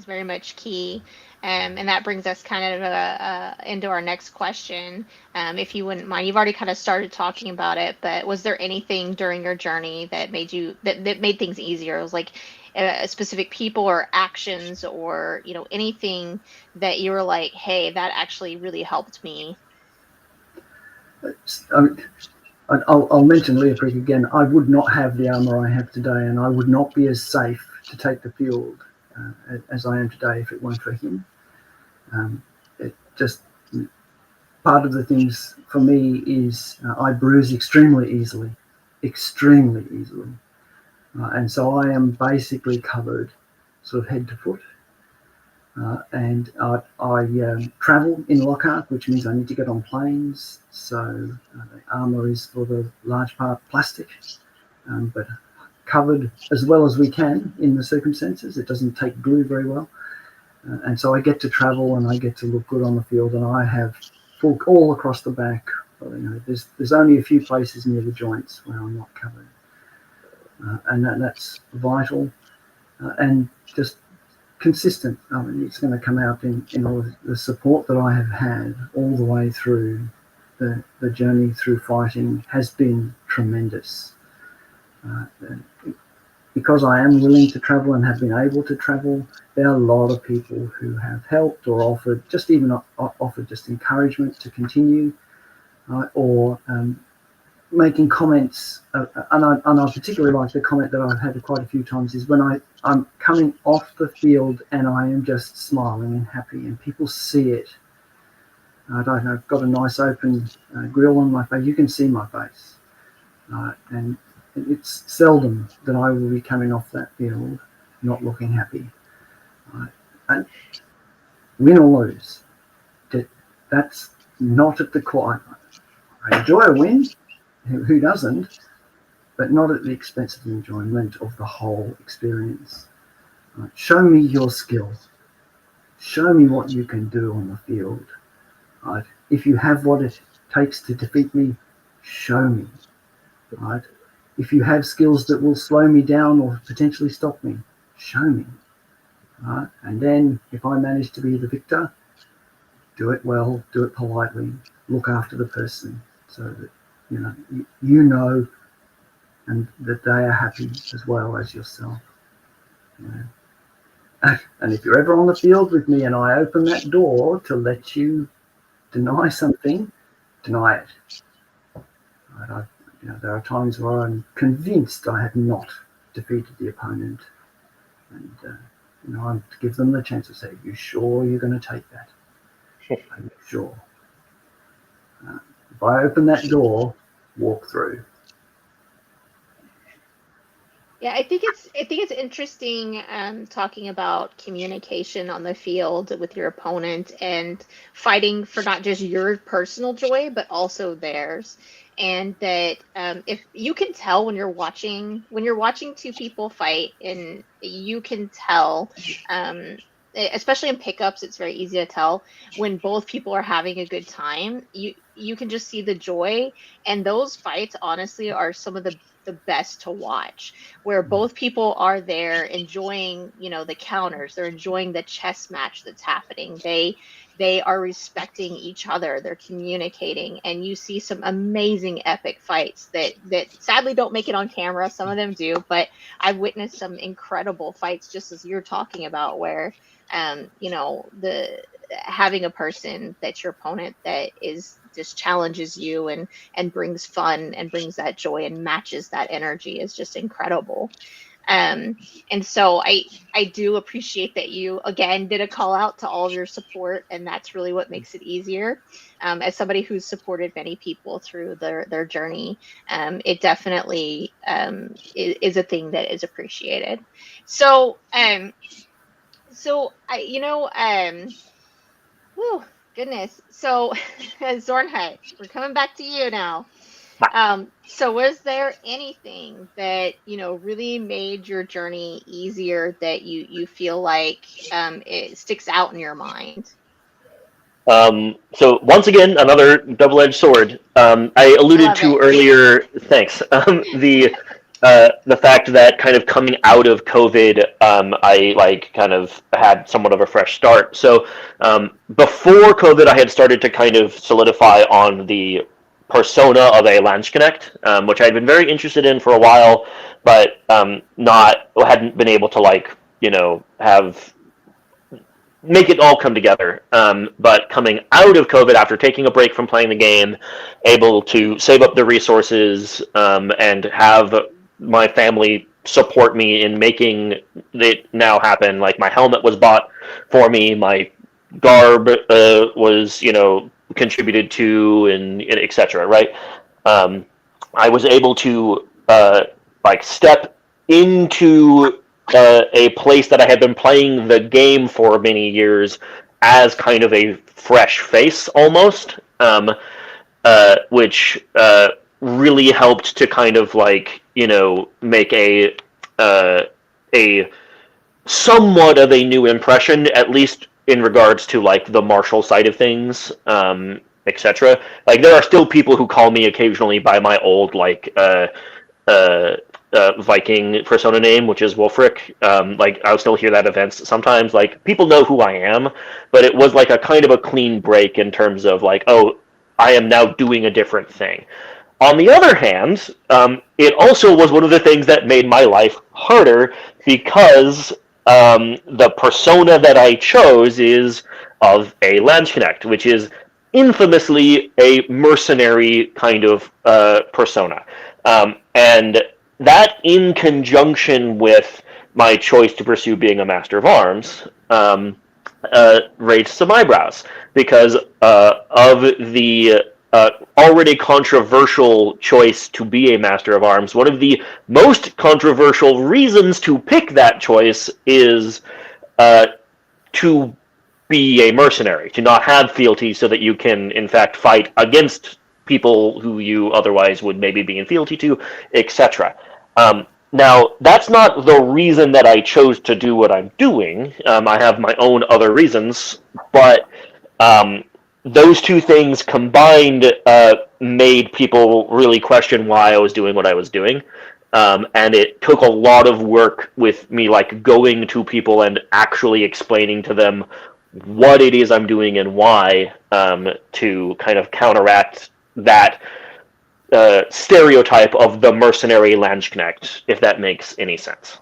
very much key, and that brings us kind of into our next question. If you wouldn't mind, you've already kind of started talking about it, but was there anything during your journey that made you that made things easier? It was like specific people or actions or anything that you were like, hey, that actually really helped me. I'll mention Leoprick again. I would not have the armour I have today, and I would not be as safe to take the field as I am today if it weren't for him. It just part of the things for me is I bruise extremely easily, and so I am basically covered, sort of head to foot. And I travel in Lochac, which means I need to get on planes. So the armour is for the large part plastic, but covered as well as we can in the circumstances. It doesn't take glue very well. And so I get to travel and I get to look good on the field, and I have full all across the back. There's only a few places near the joints where I'm not covered, and that's vital. And just consistent. I mean, it's going to come out in all of the support that I have had all the way through the journey through fighting has been tremendous. Because I am willing to travel and have been able to travel, there are a lot of people who have helped or offered just encouragement to continue, or making comments, and I particularly like the comment that I've had quite a few times is when I'm coming off the field and I am just smiling and happy and people see it. I don't know, I've got a nice open grill on my face. You can see my face. And it's seldom that I will be coming off that field not looking happy. And win or lose, that's not at the core. I enjoy a win. Who doesn't? But not at the expense of the enjoyment of the whole experience. Show me your skill. Show me what you can do on the field. Right? If you have what it takes to defeat me, show me. Right? If you have skills that will slow me down or potentially stop me, show me. Right? And then if I manage to be the victor, do it well, do it politely, look after the person so that you know, and that they are happy as well as yourself. And if you're ever on the field with me and I open that door to let you deny something, deny it. Right? There are times where I'm convinced I have not defeated the opponent, and I'm to give them the chance to say, "Are you sure you're going to take that? Are you sure?" If I open that door, walk through. Yeah, I think it's interesting talking about communication on the field with your opponent and fighting for not just your personal joy but also theirs. And that if you can tell when you're watching two people fight, and you can tell, especially in pickups, it's very easy to tell when both people are having a good time. You can just see the joy, and those fights honestly are some of the best to watch, where both people are there enjoying, the counters, they're enjoying the chess match that's happening. They are respecting each other, they're communicating, and you see some amazing epic fights that sadly don't make it on camera. Some of them do, but I've witnessed some incredible fights just as you're talking about, where the having a person that's your opponent that is just challenges you and brings fun and brings that joy and matches that energy is just incredible. Um, and so I do appreciate that you again did a call out to all of your support, and that's really what makes it easier. As somebody who's supported many people through their journey, it definitely is a thing that is appreciated. So whew, goodness. So Zornhut, we're coming back to you now. So was there anything that, really made your journey easier that you feel like it sticks out in your mind? So once again, another double-edged sword. I I alluded love to it. earlier. Thanks. The fact that kind of coming out of COVID, I like kind of had somewhat of a fresh start. So before COVID, I had started to kind of solidify on the persona of a Landsknecht, which I'd been very interested in for a while, but not hadn't been able to have make it all come together. But coming out of COVID, after taking a break from playing the game, able to save up the resources and have my family support me in making it now happen. Like my helmet was bought for me, my garb was contributed to, and etc. Right. Um, I was able to step into a place that I had been playing the game for many years as kind of a fresh face almost, which really helped to kind of make uh, a somewhat of a new impression, at least in regards to like the martial side of things, etc. Like there are still people who call me occasionally by my old uh, Viking persona name, which is Wolfric. Like I'll still hear that events sometimes. Like people know who I am, but it was like a kind of a clean break in terms of like, oh, I am now doing a different thing. On the other hand, it also was one of the things that made my life harder because the persona that I chose is of a Landsknecht, which is infamously a mercenary kind of persona. And that, in conjunction with my choice to pursue being a Master of Arms, raised some eyebrows because of the already controversial choice to be a Master of Arms. One of the most controversial reasons to pick that choice is uh, to be a mercenary, to not have fealty so that you can, in fact, fight against people who you otherwise would maybe be in fealty to, etc. Now, that's not the reason that I chose to do what I'm doing. I have my own other reasons, but um, those two things combined made people really question why I was doing what I was doing. And it took a lot of work with me, like going to people and actually explaining to them what it is I'm doing and why, to kind of counteract that stereotype of the mercenary Landsknecht, if that makes any sense.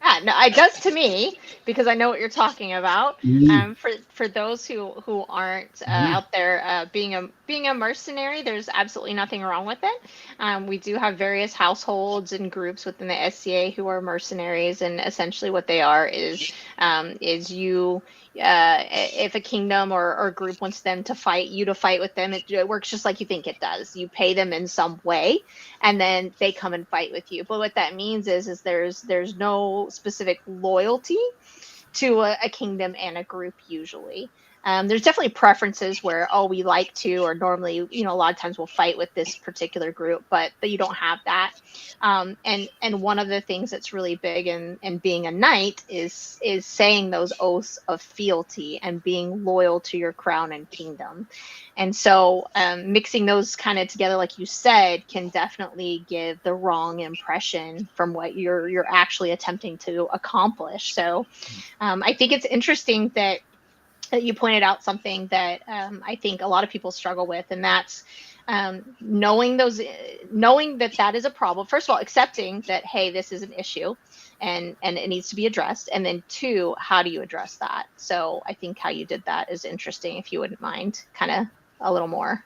Yeah, no, it does to me because I know what you're talking about. Mm. For those who aren't out there, being a mercenary, there's absolutely nothing wrong with it. We do have various households and groups within the SCA who are mercenaries, and essentially what they are is you. If a kingdom or group wants them to fight you to fight with them, it works just like you think it does. You pay them in some way, and then they come and fight with you. But what that means is there's no specific loyalty to a kingdom and a group usually. There's definitely preferences where, oh, we like to, or normally, a lot of times we'll fight with this particular group, but you don't have that. And one of the things that's really big in being a knight is saying those oaths of fealty and being loyal to your crown and kingdom. And so mixing those kind of together, like you said, can definitely give the wrong impression from what you're actually attempting to accomplish. So I think it's interesting that you pointed out something that I think a lot of people struggle with, and that's knowing that is a problem. First of all, accepting that, hey, this is an issue and it needs to be addressed. And then two, how do you address that? So I think how you did that is interesting, if you wouldn't mind kind of a little more.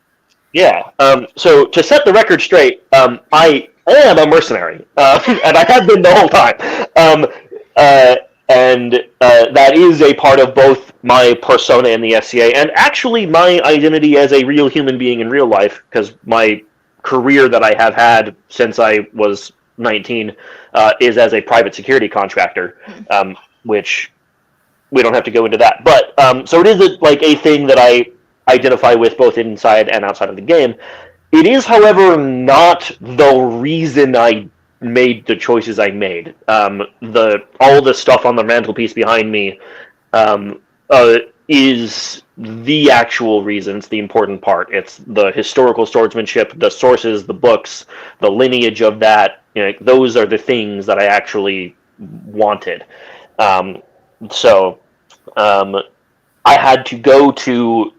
Yeah. So to set the record straight, I am a mercenary, and I have been the whole time. And that is a part of both my persona in the SCA and actually my identity as a real human being in real life, because my career that I have had since I was 19 is as a private security contractor, which we don't have to go into that. But so it is a thing that I identify with both inside and outside of the game. It is, however, not the reason I made the choices I made. All the stuff on the mantelpiece behind me is the actual reason. It's the important part. It's the historical swordsmanship, the sources, the books, the lineage of that. Those are the things that I actually wanted. So I had to go to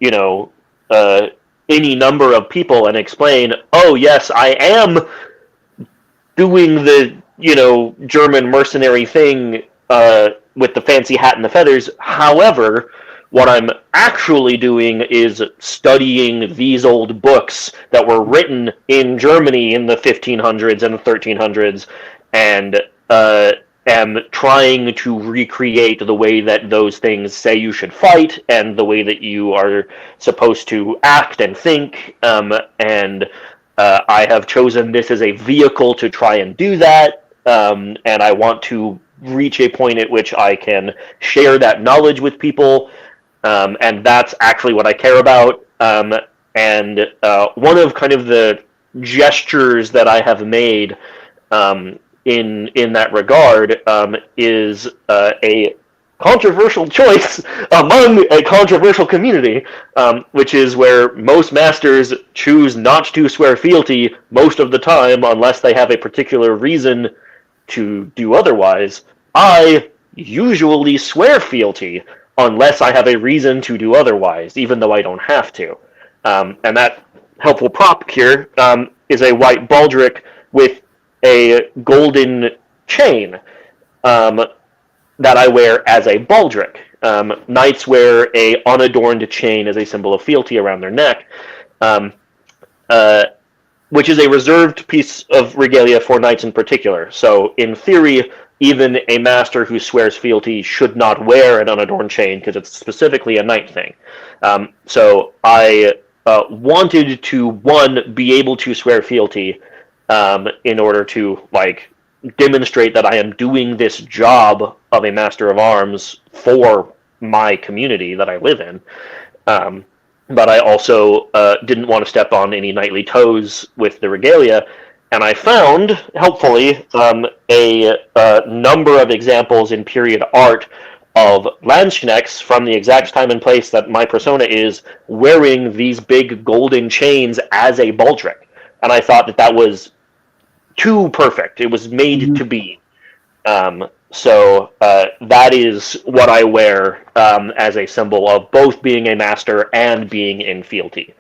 any number of people and explain, oh yes, I am doing the German mercenary thing with the fancy hat and the feathers. However, what I'm actually doing is studying these old books that were written in Germany in the 1500s and the 1300s, and am trying to recreate the way that those things say you should fight and the way that you are supposed to act and think. And I have chosen this as a vehicle to try and do that. And I want to reach a point at which I can share that knowledge with people. And that's actually what I care about. And one of kind of the gestures that I have made in that regard is a controversial choice among a controversial community, which is where most masters choose not to swear fealty most of the time unless they have a particular reason to do otherwise. I usually swear fealty unless I have a reason to do otherwise, even though I don't have to. And that helpful prop here is a white baldric with a golden chain that I wear as a baldric. Knights wear a unadorned chain as a symbol of fealty around their neck, which is a reserved piece of regalia for knights in particular. So, in theory, even a master who swears fealty should not wear an unadorned chain because it's specifically a knight thing. So I wanted to, one, be able to swear fealty in order to demonstrate that I am doing this job of a master of arms for my community that I live in. But I also didn't want to step on any knightly toes with the regalia. And I found, helpfully, a number of examples in period art of Landsknechts from the exact time and place that my persona is wearing these big golden chains as a baldric. And I thought that was too perfect. It was made to be. So that is what I wear as a symbol of both being a master and being in fealty.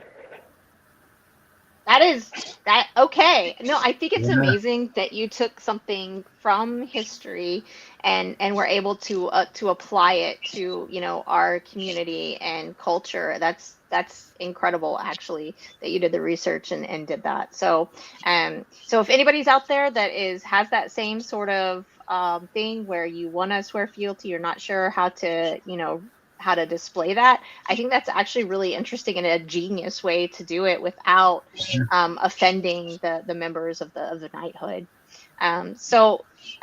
That is that okay. No, I think it's Yeah. amazing that you took something from history and were able to apply it to, our community and culture. That's incredible actually that you did the research and did that. So if anybody's out there that has that same sort of thing where you want to swear fealty, you're not sure how to display that. I think that's actually really interesting and a genius way to do it without offending the members of the knighthood.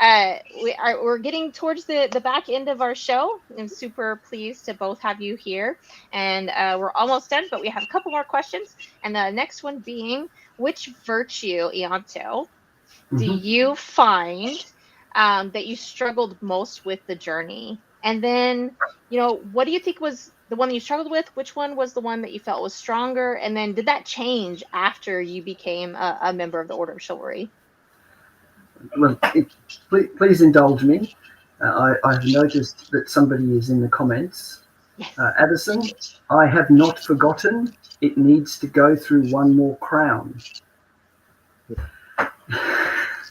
We're getting towards the back end of our show. I'm super pleased to both have you here, and we're almost done, but we have a couple more questions. And the next one being, which virtue, Ianto, do Hmm. you find that you struggled most with the journey? And then, what do you think was the one that you struggled with? Which one was the one that you felt was stronger? And then did that change after you became a member of the Order of Chivalry? Well, please indulge me. I have noticed that somebody is in the comments. Yes. Addison, I have not forgotten. It needs to go through one more crown.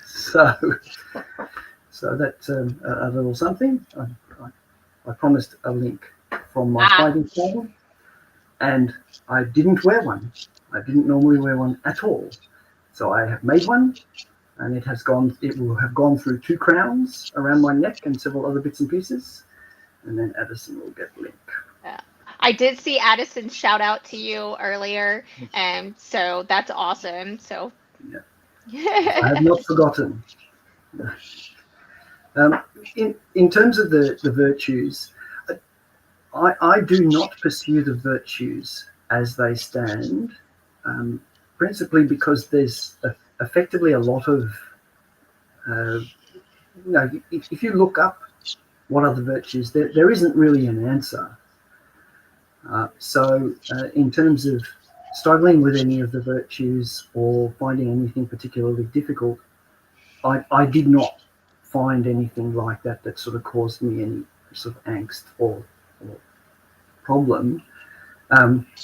So, so that's a little something. I promised a link from my Ah, fighting style, and I didn't wear one. I didn't normally wear one at all. So I have made one, and it will have gone through 2 crowns around my neck and several other bits and pieces, and then Addison will get the link. yeah. I did see Addison shout out to you earlier, and so that's awesome. So, Yeah, I have not forgotten. Um, in terms of the virtues, I do not pursue the virtues as they stand, principally because there's effectively a lot of, if you look up what are the virtues, there isn't really an answer. So in terms of struggling with any of the virtues or finding anything particularly difficult, I did not find anything like that sort of caused me any sort of angst or problem.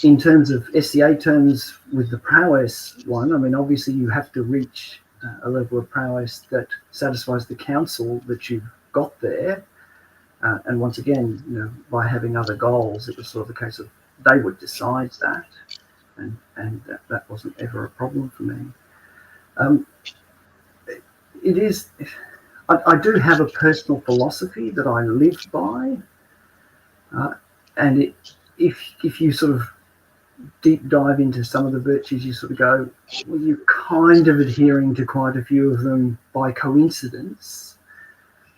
In terms of SCA terms with the prowess one, I mean, obviously you have to reach a level of prowess that satisfies the council that you've got there. And once again, by having other goals, it was sort of the case of they would decide that, and that wasn't ever a problem for me. It is. I do have a personal philosophy that I live by, and if you sort of deep dive into some of the virtues, you sort of go, well, you're kind of adhering to quite a few of them by coincidence.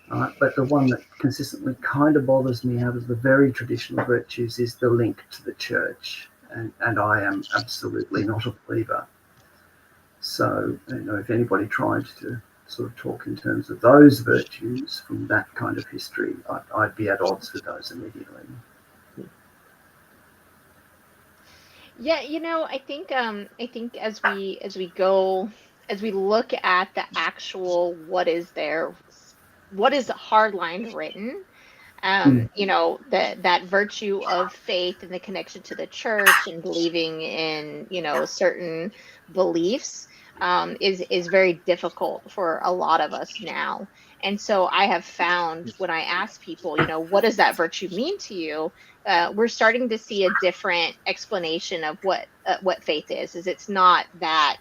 But the one that consistently kind of bothers me out of the very traditional virtues is the link to the church, and I am absolutely not a believer. So, if anybody tried to sort of talk in terms of those virtues from that kind of history, I'd be at odds with those immediately. yeah, I think as we look at the actual what is hardlined written, Mm. that virtue of faith and the connection to the church and believing in, certain beliefs, is very difficult for a lot of us now. And so I have found when I ask people, what does that virtue mean to you? We're starting to see a different explanation of what faith is. Is it's not that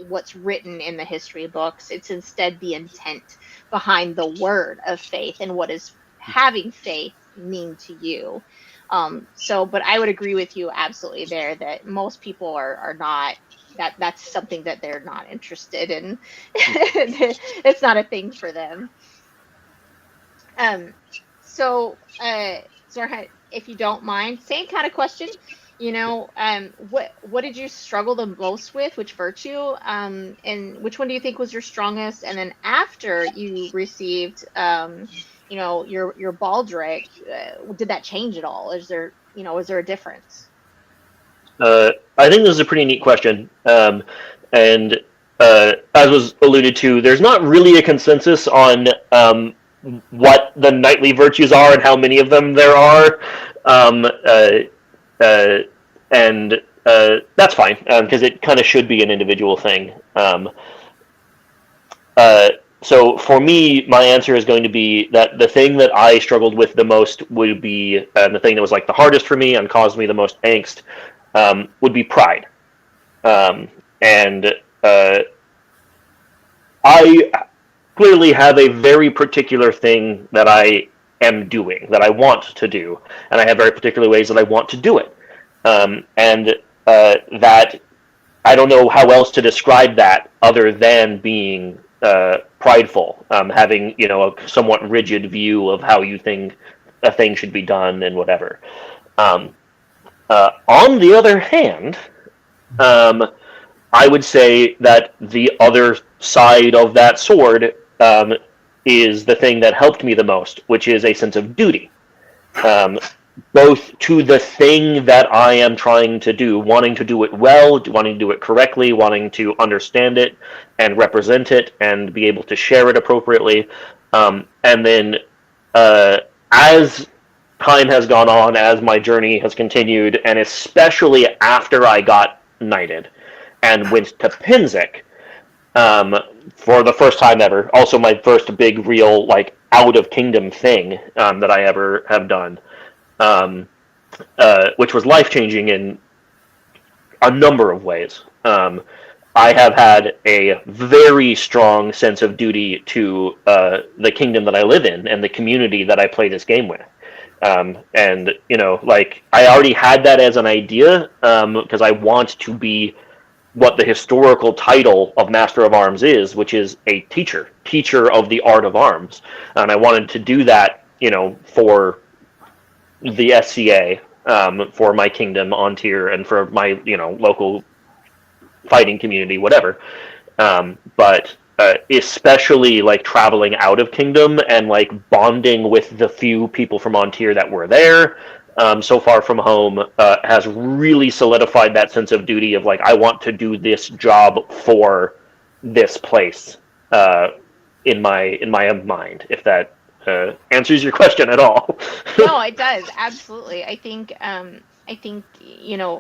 what's written in the history books. It's instead the intent behind the word of faith and what is having faith mean to you. But I would agree with you absolutely there that most people are not, that's something that they're not interested in. It's not a thing for them. Um, Zornhut, if you don't mind, same kind of question. What did you struggle the most with? Which virtue? And which one do you think was your strongest? And then after you received, your baldric, did that change at all? Is there a difference? I think this is a pretty neat question. And as was alluded to, there's not really a consensus on what the knightly virtues are and how many of them there are. Um, uh, and that's fine, because it kind of should be an individual thing. Uh, so for me, my answer is going to be that the thing that I struggled with the most would be, the thing that was like the hardest for me and caused me the most angst, would be pride. And I clearly have a very particular thing that I am doing, that I want to do, and I have very particular ways that I want to do it. And that I don't know how else to describe that other than being prideful, having a somewhat rigid view of how you think a thing should be done and whatever. On the other hand, I would say that the other side of that sword is the thing that helped me the most, which is a sense of duty. Both to the thing that I am trying to do, wanting to do it well, wanting to do it correctly, wanting to understand it and represent it and be able to share it appropriately. And then as time has gone on, as my journey has continued, and especially after I got knighted and went to Pinzik, for the first time ever, also my first big real like out of kingdom thing that I ever have done. Which was life-changing in a number of ways. I have had a very strong sense of duty to the kingdom that I live in and the community that I play this game with. And, like, I already had that as an idea, because I want to be what the historical title of Master of Arms is, which is a teacher of the art of arms. And I wanted to do that, for the SCA, for my kingdom on tier and for my local fighting community, whatever. But especially like traveling out of kingdom and like bonding with the few people from on tier that were there, so far from home, has really solidified that sense of duty of like I want to do this job for this place, in my mind, if that answers your question at all. No, it does. Absolutely. I think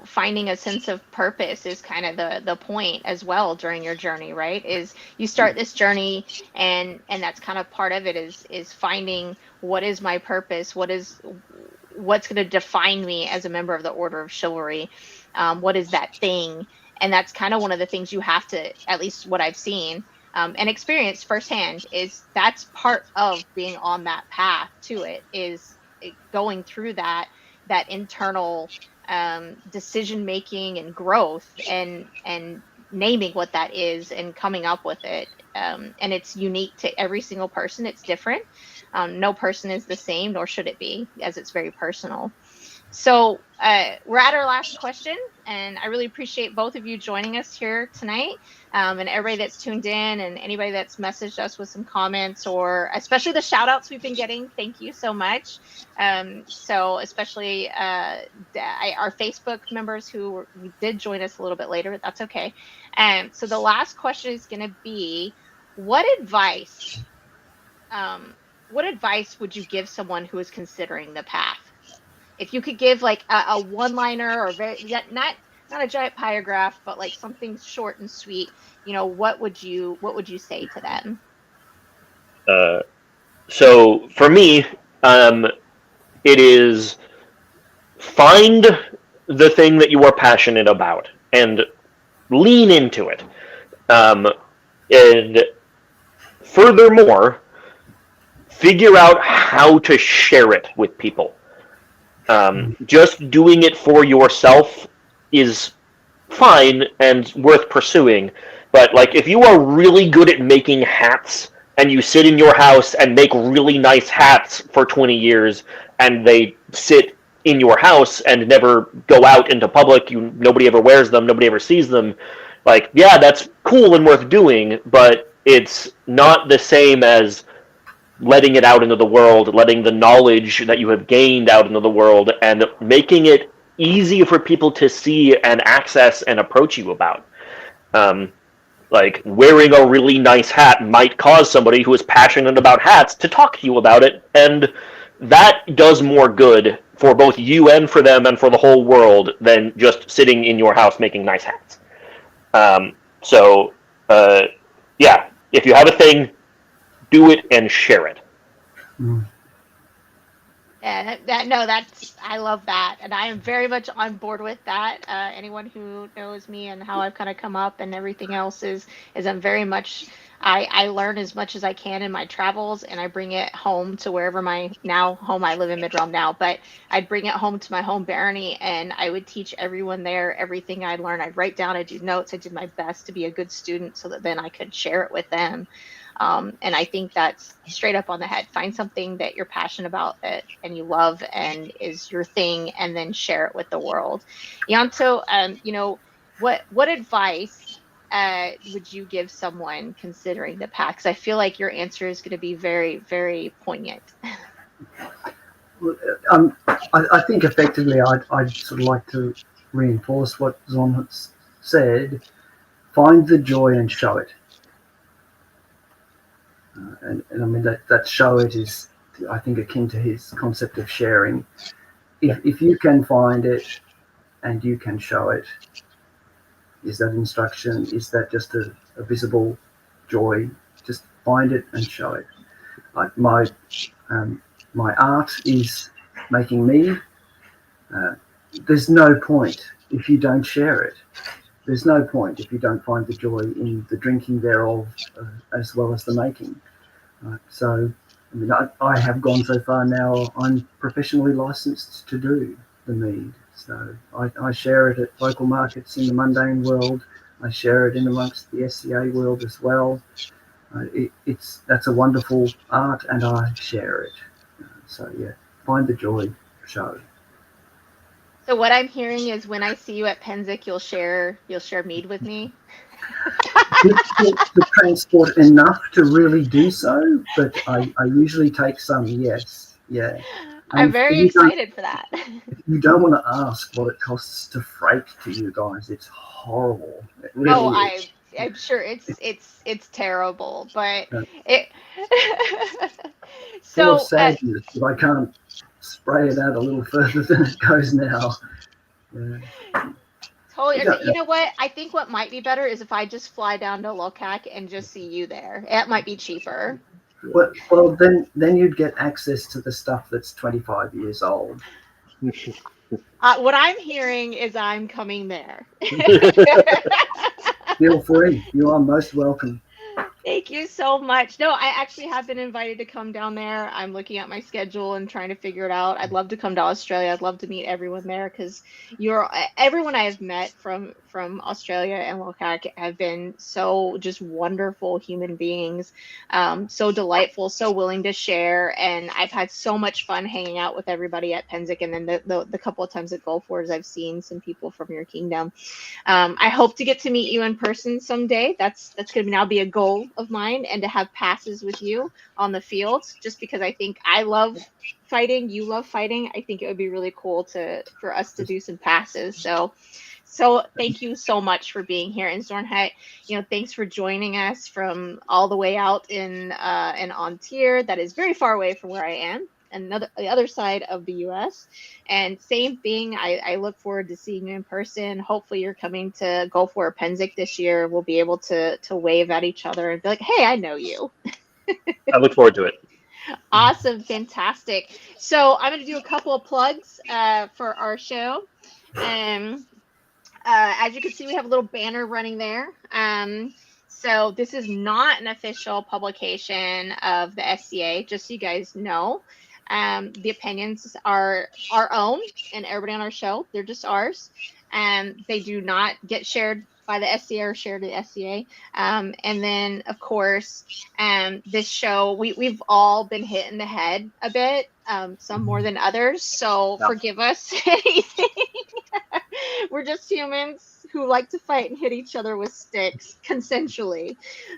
finding a sense of purpose is kind of the point as well during your journey, right? Is you start this journey and that's kind of part of it is finding what is my purpose, what's going to define me as a member of the Order of Chivalry, what is that thing? And that's kind of one of the things you have to, at least what I've seen, and experienced firsthand, is that's part of being on that path to it, is going through that internal decision making and growth and naming what that is and coming up with it. And it's unique to every single person. It's different. No person is the same, nor should it be, as it's very personal. So we're at our last question, and I really appreciate both of you joining us here tonight, and everybody that's tuned in and anybody that's messaged us with some comments, or especially the shout outs we've been getting. Thank you so much. So especially our Facebook members who did join us a little bit later, but that's okay. So the last question is going to be, what advice would you give someone who is considering the path? If you could give like a one-liner, or not a giant paragraph, but like something short and sweet, what would you say to them? So for me, it is find the thing that you are passionate about and lean into it. And furthermore, figure out how to share it with people. Just doing it for yourself is fine and worth pursuing, but like if you are really good at making hats and you sit in your house and make really nice hats for 20 years and they sit in your house and never go out into public, nobody ever wears them, nobody ever sees them, like, yeah, that's cool and worth doing, but it's not the same as letting it out into the world, letting the knowledge that you have gained out into the world, and making it easy for people to see and access and approach you about. Like, wearing a really nice hat might cause somebody who is passionate about hats to talk to you about it and that does more good for both you and for them and for the whole world than just sitting in your house making nice hats. So, yeah, if you have a thing, do it and share it. Mm. Yeah, that's I love that, and I am very much on board with that. Anyone who knows me and how I've kind of come up and everything else is I'm very much I learn as much as I can in my travels, and I bring it home to wherever my now home. I live in Mid-Realm now, but I'd bring it home to my home barony, and I would teach everyone there everything I learned. I'd write down, I'd do notes, I did my best to be a good student so that then I could share it with them. And I think that's straight up on the head. Find something that you're passionate about that and you love and is your thing, and then share it with the world. Yanto, what advice would you give someone considering the path? Because I feel like your answer is going to be very, very poignant. I think effectively I'd sort of like to reinforce what Zomhut said. Find the joy and show it. And I mean, that show it is, I think, akin to his concept of sharing. If you can find it and you can show it, is that instruction? Is that just a visible joy? Just find it and show it. Like my art is making me. There's no point if you don't share it. There's no point if you don't find the joy in the drinking thereof, as well as the making. So, I mean, I have gone so far now. I'm professionally licensed to do the mead. So I share it at local markets in the mundane world. I share it in amongst the SCA world as well. That's a wonderful art, and I share it. So yeah, find the joy, show. So what I'm hearing is when I see you at Penzic, you'll share mead with me. Difficult to transport enough to really do so, but I usually take some. Yes, yeah. I'm And very excited for that. you don't want to ask what it costs to freight to you guys. It's horrible. It Oh, really is. I'm sure it's terrible, but Uh, it. Full of So, sadness, but I can't spray it out a little further than it goes now. Yeah. totally. You And don't, you know what? I think what might be better is if I just fly down to Lochac and just see you there. It might be cheaper. well, then you'd get access to the stuff that's 25 years old. What I'm hearing is I'm coming there. Feel free. You are most welcome. Thank you so much. No, I actually have been invited to come down there. I'm looking at my schedule and trying to figure it out. I'd love to come to Australia. I'd love to meet everyone there because you're everyone I have met from Australia and Locac have been so just wonderful human beings, so delightful, so willing to share, and I've had so much fun hanging out with everybody at Penzic. And then the couple of times at Gulf Wars, I've seen some people from your kingdom. I hope to get to meet you in person someday. That's going to now be a goal of mine, and to have passes with you on the field. Just because I think I love fighting, you love fighting. I think it would be really cool for us to do some passes. So thank you so much for being here. And Zornhut, thanks for joining us from all the way out in An Tir. That is very far away from where I am, and the other side of the U.S. And same thing, I look forward to seeing you in person. Hopefully you're coming to Gulf War Penzic this year. We'll be able to wave at each other and be like, hey, I know you. I look forward to it. Awesome, fantastic. So I'm going to do a couple of plugs for our show. As you can see, we have a little banner running there. So this is not an official publication of the SCA, just so you guys know. The opinions are our own, and everybody on our show, they're just ours. They do not get shared by the SCA or shared to the SCA. And then, of course, this show, we've all been hit in the head a bit, some more than others. So forgive us anything. We're just humans who like to fight and hit each other with sticks consensually.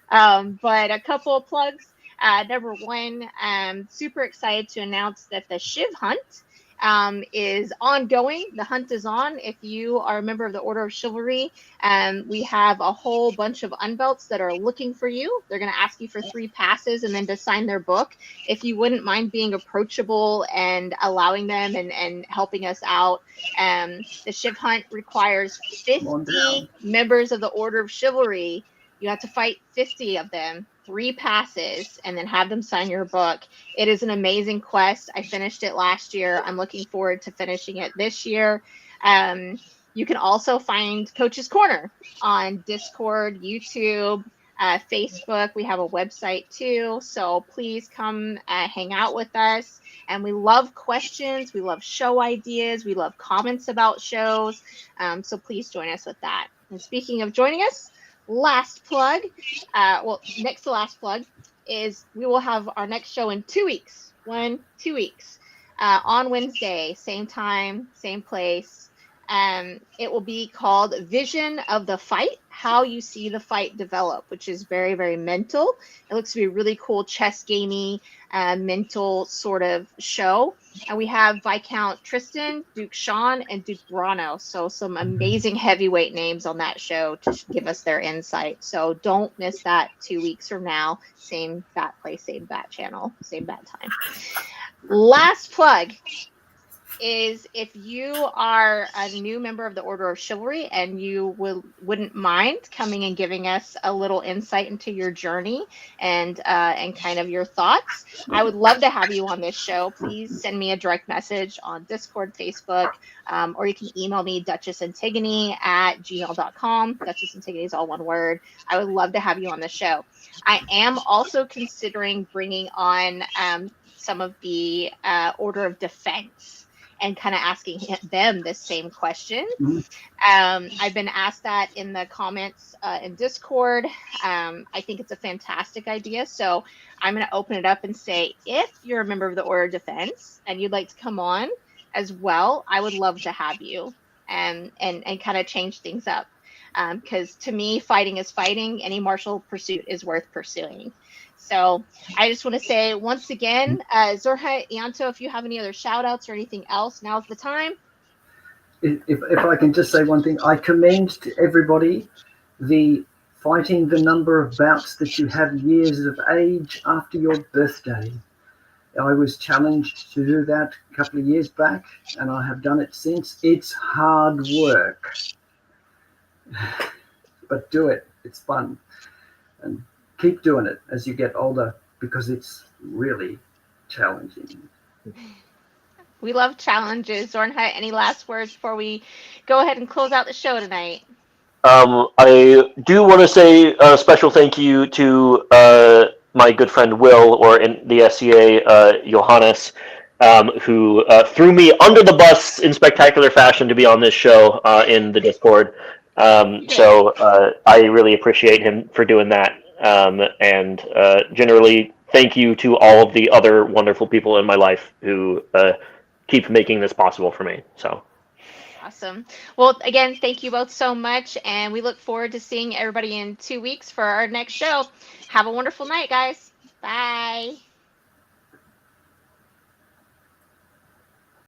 But a couple of plugs. Number one, super excited to announce that the Shiv Hunt is ongoing. The hunt is on. If you are a member of the Order of Chivalry, we have a whole bunch of unbelts that are looking for you. They're going to ask you for 3 passes and then to sign their book. If you wouldn't mind being approachable and allowing them and helping us out, the Shiv Hunt requires 50 members of the Order of Chivalry. You have to fight 50 of them, 3 passes, and then have them sign your book. It is an amazing quest. I finished it last year. I'm looking forward to finishing it this year. You can also find Coach's Corner on Discord, YouTube, Facebook. We have a website too. So please come hang out with us. And we love questions. We love show ideas. We love comments about shows. So please join us with that. And speaking of joining us, last plug, next to last plug is we will have our next show in 2 weeks. 2 weeks. On Wednesday, same time, same place. It will be called Vision of the Fight, How You See the Fight Develop, which is very, very mental. It looks to be a really cool chess gamey, mental sort of show. And we have Viscount Tristan, Duke Sean, and Duke Brano. So some amazing heavyweight names on that show to give us their insight. So don't miss that 2 weeks from now. Same bat place, same bat channel, same bat time. Last plug is if you are a new member of the Order of Chivalry and you wouldn't mind coming and giving us a little insight into your journey and kind of your thoughts, I would love to have you on this show. Please send me a direct message on Discord, Facebook, or you can email me duchessantigone@gmail.com. Duchess Antigone is all one word. I would love to have you on the show. I am also considering bringing on some of the Order of Defense and kind of asking them the same question. I've been asked that in the comments in Discord. I think it's a fantastic idea. So I'm going to open it up and say, if you're a member of the Order of Defense and you'd like to come on as well, I would love to have you and kind of change things up. Because to me, fighting is fighting. Any martial pursuit is worth pursuing. So I just want to say once again, Zornhut, Ianto, if you have any other shout outs or anything else, now's the time. If I can just say one thing, I commend to everybody the fighting the number of bouts that you have years of age after your birthday. I was challenged to do that a couple of years back, and I have done it since. It's hard work, but do it. It's fun. And keep doing it as you get older because it's really challenging. We love challenges. Zornhut, any last words before we go ahead and close out the show tonight? I do want to say a special thank you to my good friend Will, or in the SCA, Johannes, who threw me under the bus in spectacular fashion to be on this show in the Discord. So I really appreciate him for doing that. And generally, thank you to all of the other wonderful people in my life who keep making this possible for me. So. Awesome. Well, again, thank you both so much, and we look forward to seeing everybody in 2 weeks for our next show. Have a wonderful night, guys. Bye.